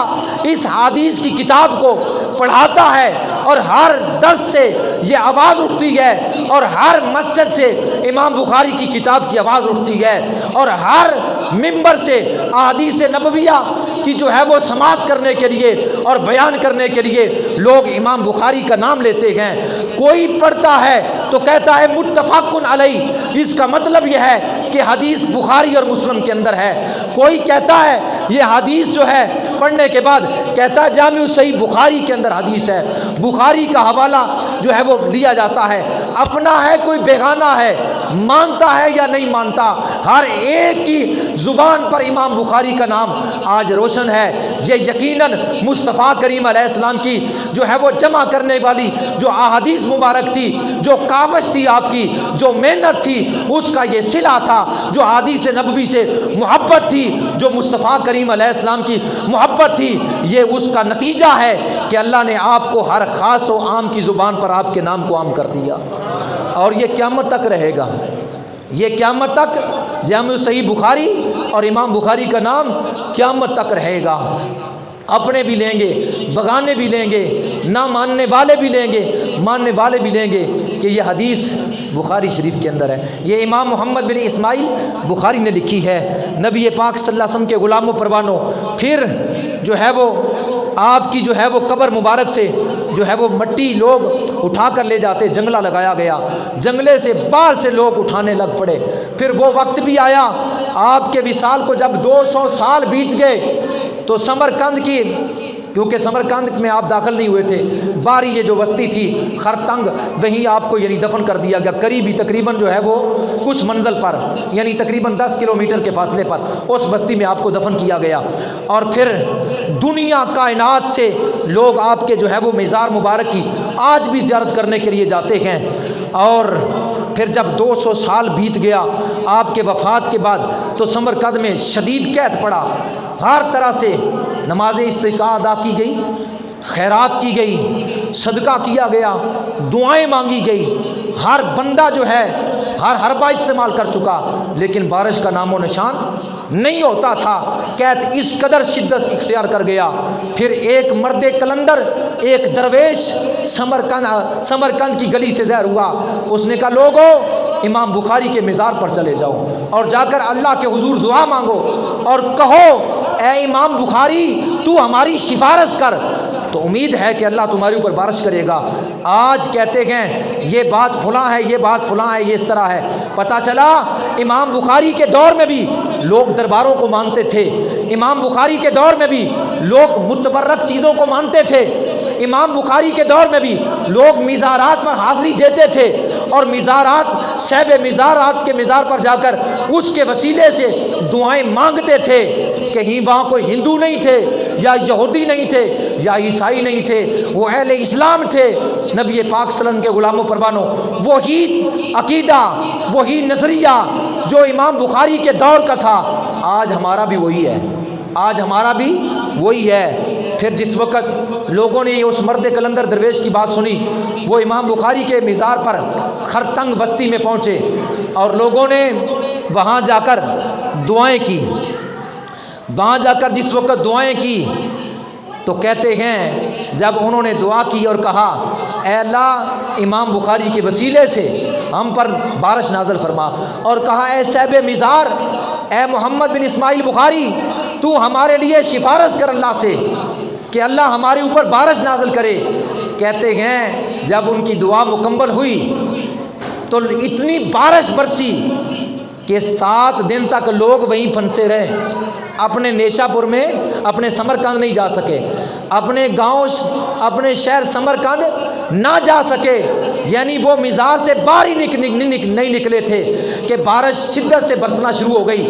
اس حدیث کی کتاب کو پڑھاتا ہے، اور ہر درس سے یہ آواز اٹھتی ہے، اور ہر مسجد سے امام بخاری کی کتاب کی آواز اٹھتی ہے، اور ہر ممبر سے احادیث نبویہ کی جو ہے وہ سماعت کرنے کے لیے اور بیان کرنے کے لیے لوگ امام بخاری کا نام لیتے ہیں۔ کوئی پڑھتا ہے تو کہتا ہے متفق علیہ، اس کا مطلب یہ ہے کہ حدیث بخاری اور مسلم کے اندر ہے۔ کوئی کہتا ہے یہ حدیث جو ہے پڑھنے کے بعد کہتا ہے جامع صحیح بخاری کے اندر حدیث ہے، بخاری کا حوالہ جو ہے وہ لیا جاتا ہے۔ اپنا ہے کوئی بیگانہ ہے، مانتا ہے یا نہیں مانتا، ہر ایک کی زبان پر امام بخاری کا نام آج روشن ہے۔ یہ یقیناً مصطفیٰ کریم علیہ السلام کی جو ہے وہ جمع کرنے والی جو احادیث مبارک تھی، جو کاوش تھی آپ کی، جو محنت تھی، اس کا یہ صلہ تھا، جو حدیث نبوی سے محبت تھی، جو مصطفیٰ کریم علیہ السلام کی محبت تھی، یہ اس کا نتیجہ ہے کہ اللہ نے آپ کو ہر خاص و عام کی زبان پر آپ کے نام کو عام کر دیا، اور یہ قیامت تک رہے گا۔ یہ قیامت تک جامع صحیح بخاری اور امام بخاری کا نام قیامت تک رہے گا۔ اپنے بھی لیں گے، بگانے بھی لیں گے، نہ ماننے والے بھی لیں گے، ماننے والے بھی لیں گے کہ یہ حدیث بخاری شریف کے اندر ہے۔ یہ امام محمد بن اسماعیل بخاری نے لکھی ہے۔ نبی پاک صلی اللہ علیہ وسلم کے غلاموں پروانوں، پھر جو ہے وہ آپ کی جو ہے وہ قبر مبارک سے جو ہے وہ مٹی لوگ اٹھا کر لے جاتے، جنگلہ لگایا گیا، جنگلے سے باہر سے لوگ اٹھانے لگ پڑے۔ پھر وہ وقت بھی آیا آپ کے وصال کو جب 200 سال بیت گئے تو سمرقند کی، کیونکہ سمرقند میں آپ داخل نہیں ہوئے تھے، باری یہ جو بستی تھی خرتنگ، وہیں آپ کو یعنی دفن کر دیا گیا، قریبی تقریباً جو ہے وہ کچھ منزل پر، یعنی تقریباً 10 کلومیٹر کے فاصلے پر اس بستی میں آپ کو دفن کیا گیا۔ اور پھر دنیا کائنات سے لوگ آپ کے جو ہے وہ مزار مبارک کی آج بھی زیارت کرنے کے لیے جاتے ہیں۔ اور پھر جب 200 سال بیت گیا آپ کے وفات کے بعد تو سمرقند میں شدید قحط پڑا، ہر طرح سے نماز استسقاء ادا کی گئی، خیرات کی گئی، صدقہ کیا گیا، دعائیں مانگی گئی، ہر بندہ جو ہے ہر حربہ استعمال کر چکا، لیکن بارش کا نام و نشان نہیں ہوتا تھا۔ قحط اس قدر شدت اختیار کر گیا۔ پھر ایک مرد کلندر، ایک درویش سمرقند کی گلی سے ظاہر ہوا، اس نے کہا لوگو امام بخاری کے مزار پر چلے جاؤ اور جا کر اللہ کے حضور دعا مانگو اور کہو اے امام بخاری تو ہماری سفارش کر، تو امید ہے کہ اللہ تمہارے اوپر بارش کرے گا۔ آج کہتے ہیں یہ بات فلاں ہے، یہ بات فلاں ہے، یہ اس طرح ہے۔ پتہ چلا امام بخاری کے دور میں بھی لوگ درباروں کو مانتے تھے، امام بخاری کے دور میں بھی لوگ متبرک چیزوں کو مانتے تھے، امام بخاری کے دور میں بھی لوگ مزارات پر حاضری دیتے تھے اور مزارات صاحب مزارات کے مزار پر جا کر اس کے وسیلے سے دعائیں مانگتے تھے۔ کہیں وہاں کوئی ہندو نہیں تھے یا یہودی نہیں تھے یا عیسائی نہیں تھے، وہ اہل اسلام تھے۔ نبی پاک صلی اللہ علیہ وسلم کے غلاموں پروانوں، وہی عقیدہ، وہی نظریہ جو امام بخاری کے دور کا تھا، آج ہمارا بھی وہی ہے، آج ہمارا بھی وہی ہے۔ پھر جس وقت لوگوں نے اس مرد کلندر درویش کی بات سنی، وہ امام بخاری کے مزار پر خرتنگ بستی میں پہنچے اور لوگوں نے وہاں جا کر دعائیں کی۔ وہاں جا کر جس وقت دعائیں کی تو کہتے ہیں جب انہوں نے دعا کی اور کہا اے اللہ امام بخاری کے وسیلے سے ہم پر بارش نازل فرما، اور کہا اے صاحب مزار، اے محمد بن اسماعیل بخاری، تو ہمارے لیے سفارش کر اللہ سے کہ اللہ ہمارے اوپر بارش نازل کرے۔ کہتے ہیں جب ان کی دعا مکمل ہوئی تو اتنی بارش برسی کہ 7 دن تک لوگ وہیں پھنسے رہے، اپنے نیشا پور میں اپنے سمرقند نہیں جا سکے، اپنے گاؤں اپنے شہر سمرقند نہ جا سکے، یعنی وہ مزار سے باہر ہی نہیں نکلے تھے کہ بارش شدت سے برسنا شروع ہو گئی،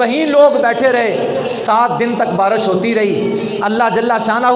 وہیں لوگ بیٹھے رہے، 7 دن تک بارش ہوتی رہی۔ اللہ جل شانہ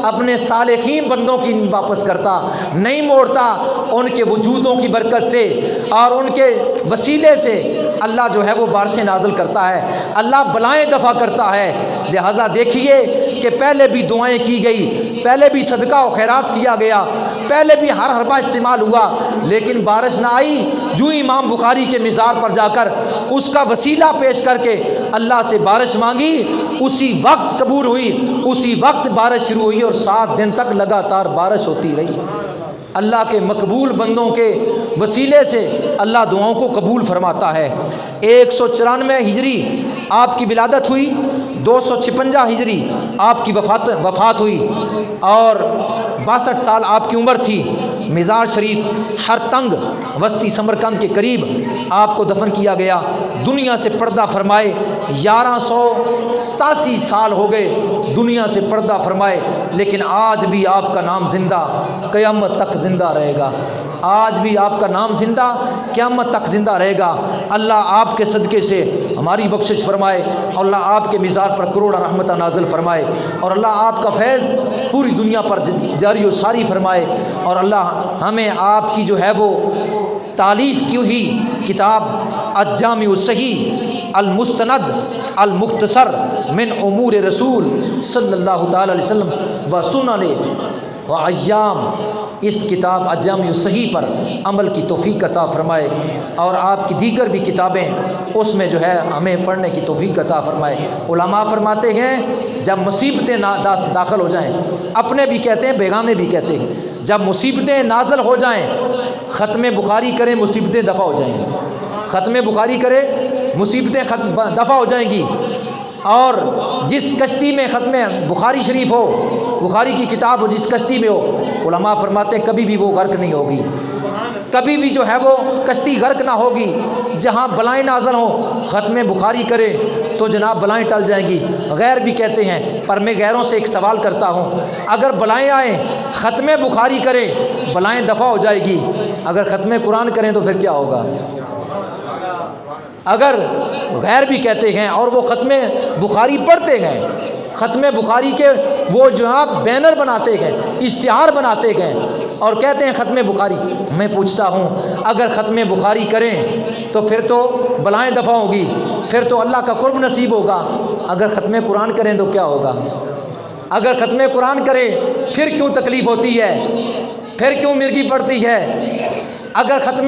اپنے صالحین بندوں کی واپس کرتا، نہیں موڑتا، ان کے وجودوں کی برکت سے اور ان کے وسیلے سے اللہ جو ہے وہ بارشیں نازل کرتا ہے، اللہ بلائیں دفع کرتا ہے۔ لہٰذا دیکھیے کہ پہلے بھی دعائیں کی گئی، پہلے بھی صدقہ و خیرات کیا گیا، پہلے بھی ہر حربہ استعمال ہوا، لیکن بارش نہ آئی۔ جو امام بخاری کے مزار پر جا کر اس کا وسیلہ پیش کر کے اللہ سے بارش مانگی، اسی وقت قبول ہوئی، اسی وقت بارش شروع ہوئی اور 7 دن تک لگاتار بارش ہوتی رہی۔ اللہ کے مقبول بندوں کے وسیلے سے اللہ دعاؤں کو قبول فرماتا ہے۔ 194 ہجری آپ کی ولادت ہوئی، 256 ہجری آپ کی وفات ہوئی اور 62 سال آپ کی عمر تھی۔ مزار شریف خرتنگ وسطی سمرقند کے قریب آپ کو دفن کیا گیا۔ دنیا سے پردہ فرمائے 1187 سال ہو گئے دنیا سے پردہ فرمائے، لیکن آج بھی آپ کا نام زندہ، قیامت تک زندہ رہے گا۔ آج بھی آپ کا نام زندہ، قیامت تک زندہ رہے گا۔ اللہ آپ کے صدقے سے ہماری بخشش فرمائے اور اللہ آپ کے مزار پر کروڑا رحمتہ نازل فرمائے اور اللہ آپ کا فیض پوری دنیا پر جاری و ساری فرمائے اور اللہ ہمیں آپ کی جو ہے وہ تالیف کی ہوئی کتاب الجامع الصحیح المستند المختصر من امور رسول صلی اللہ تعالی علیہ وسلم و سنن و ایام، اس کتاب الجامع الصحیح پر عمل کی توفیق عطا فرمائے اور آپ کی دیگر بھی کتابیں اس میں جو ہے ہمیں پڑھنے کی توفیق عطا فرمائے۔ علماء فرماتے ہیں جب مصیبتیں داخل ہو جائیں، اپنے بھی کہتے ہیں بیگانے بھی کہتے ہیں، جب مصیبتیں نازل ہو جائیں ختم بخاری کریں مصیبتیں دفع ہو جائیں گی، ختم بخاری کرے مصیبتیں دفع ہو جائیں گی۔ اور جس کشتی میں ختم بخاری شریف ہو، بخاری کی کتاب ہو، جس کشتی میں ہو، علماء فرماتے ہیں کبھی بھی وہ غرق نہیں ہوگی، کبھی بھی جو ہے وہ کشتی غرق نہ ہوگی۔ جہاں بلائیں نازل ہوں ختم بخاری کرے تو جناب بلائیں ٹل جائیں گی۔ غیر بھی کہتے ہیں، پر میں غیروں سے ایک سوال کرتا ہوں، اگر بلائیں آئیں ختم بخاری کریں بلائیں دفع ہو جائے گی، اگر ختم قرآن کریں تو پھر کیا ہوگا؟ اگر غیر بھی کہتے ہیں اور وہ ختم بخاری پڑھتے ہیں، ختم بخاری کے وہ جو آپ بینر بناتے ہیں، اشتہار بناتے ہیں اور کہتے ہیں ختم بخاری، میں پوچھتا ہوں اگر ختم بخاری کریں تو پھر تو بلائیں دفع ہوگی، پھر تو اللہ کا قرب نصیب ہوگا، اگر ختم قرآن کریں تو کیا ہوگا؟ اگر ختم قرآن کریں پھر کیوں تکلیف ہوتی ہے، پھر کیوں مرگی پڑتی ہے؟ اگر ختم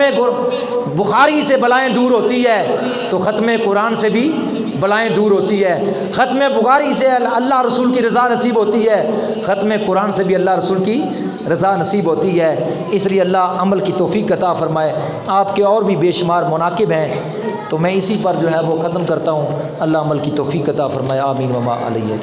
بخاری سے بلائیں دور ہوتی ہے تو ختم قرآن سے بھی بلائیں دور ہوتی ہے۔ ختم بخاری سے اللہ رسول کی رضا نصیب ہوتی ہے، ختم قرآن سے بھی اللہ رسول کی رضا نصیب ہوتی ہے۔ اس لیے اللہ عمل کی توفیق عطا فرمائے۔ آپ کے اور بھی بے شمار مناقب ہیں تو میں اسی پر جو ہے وہ ختم کرتا ہوں۔ اللہ عمل کی توفیق عطا فرمائے، آمین وما علیہ۔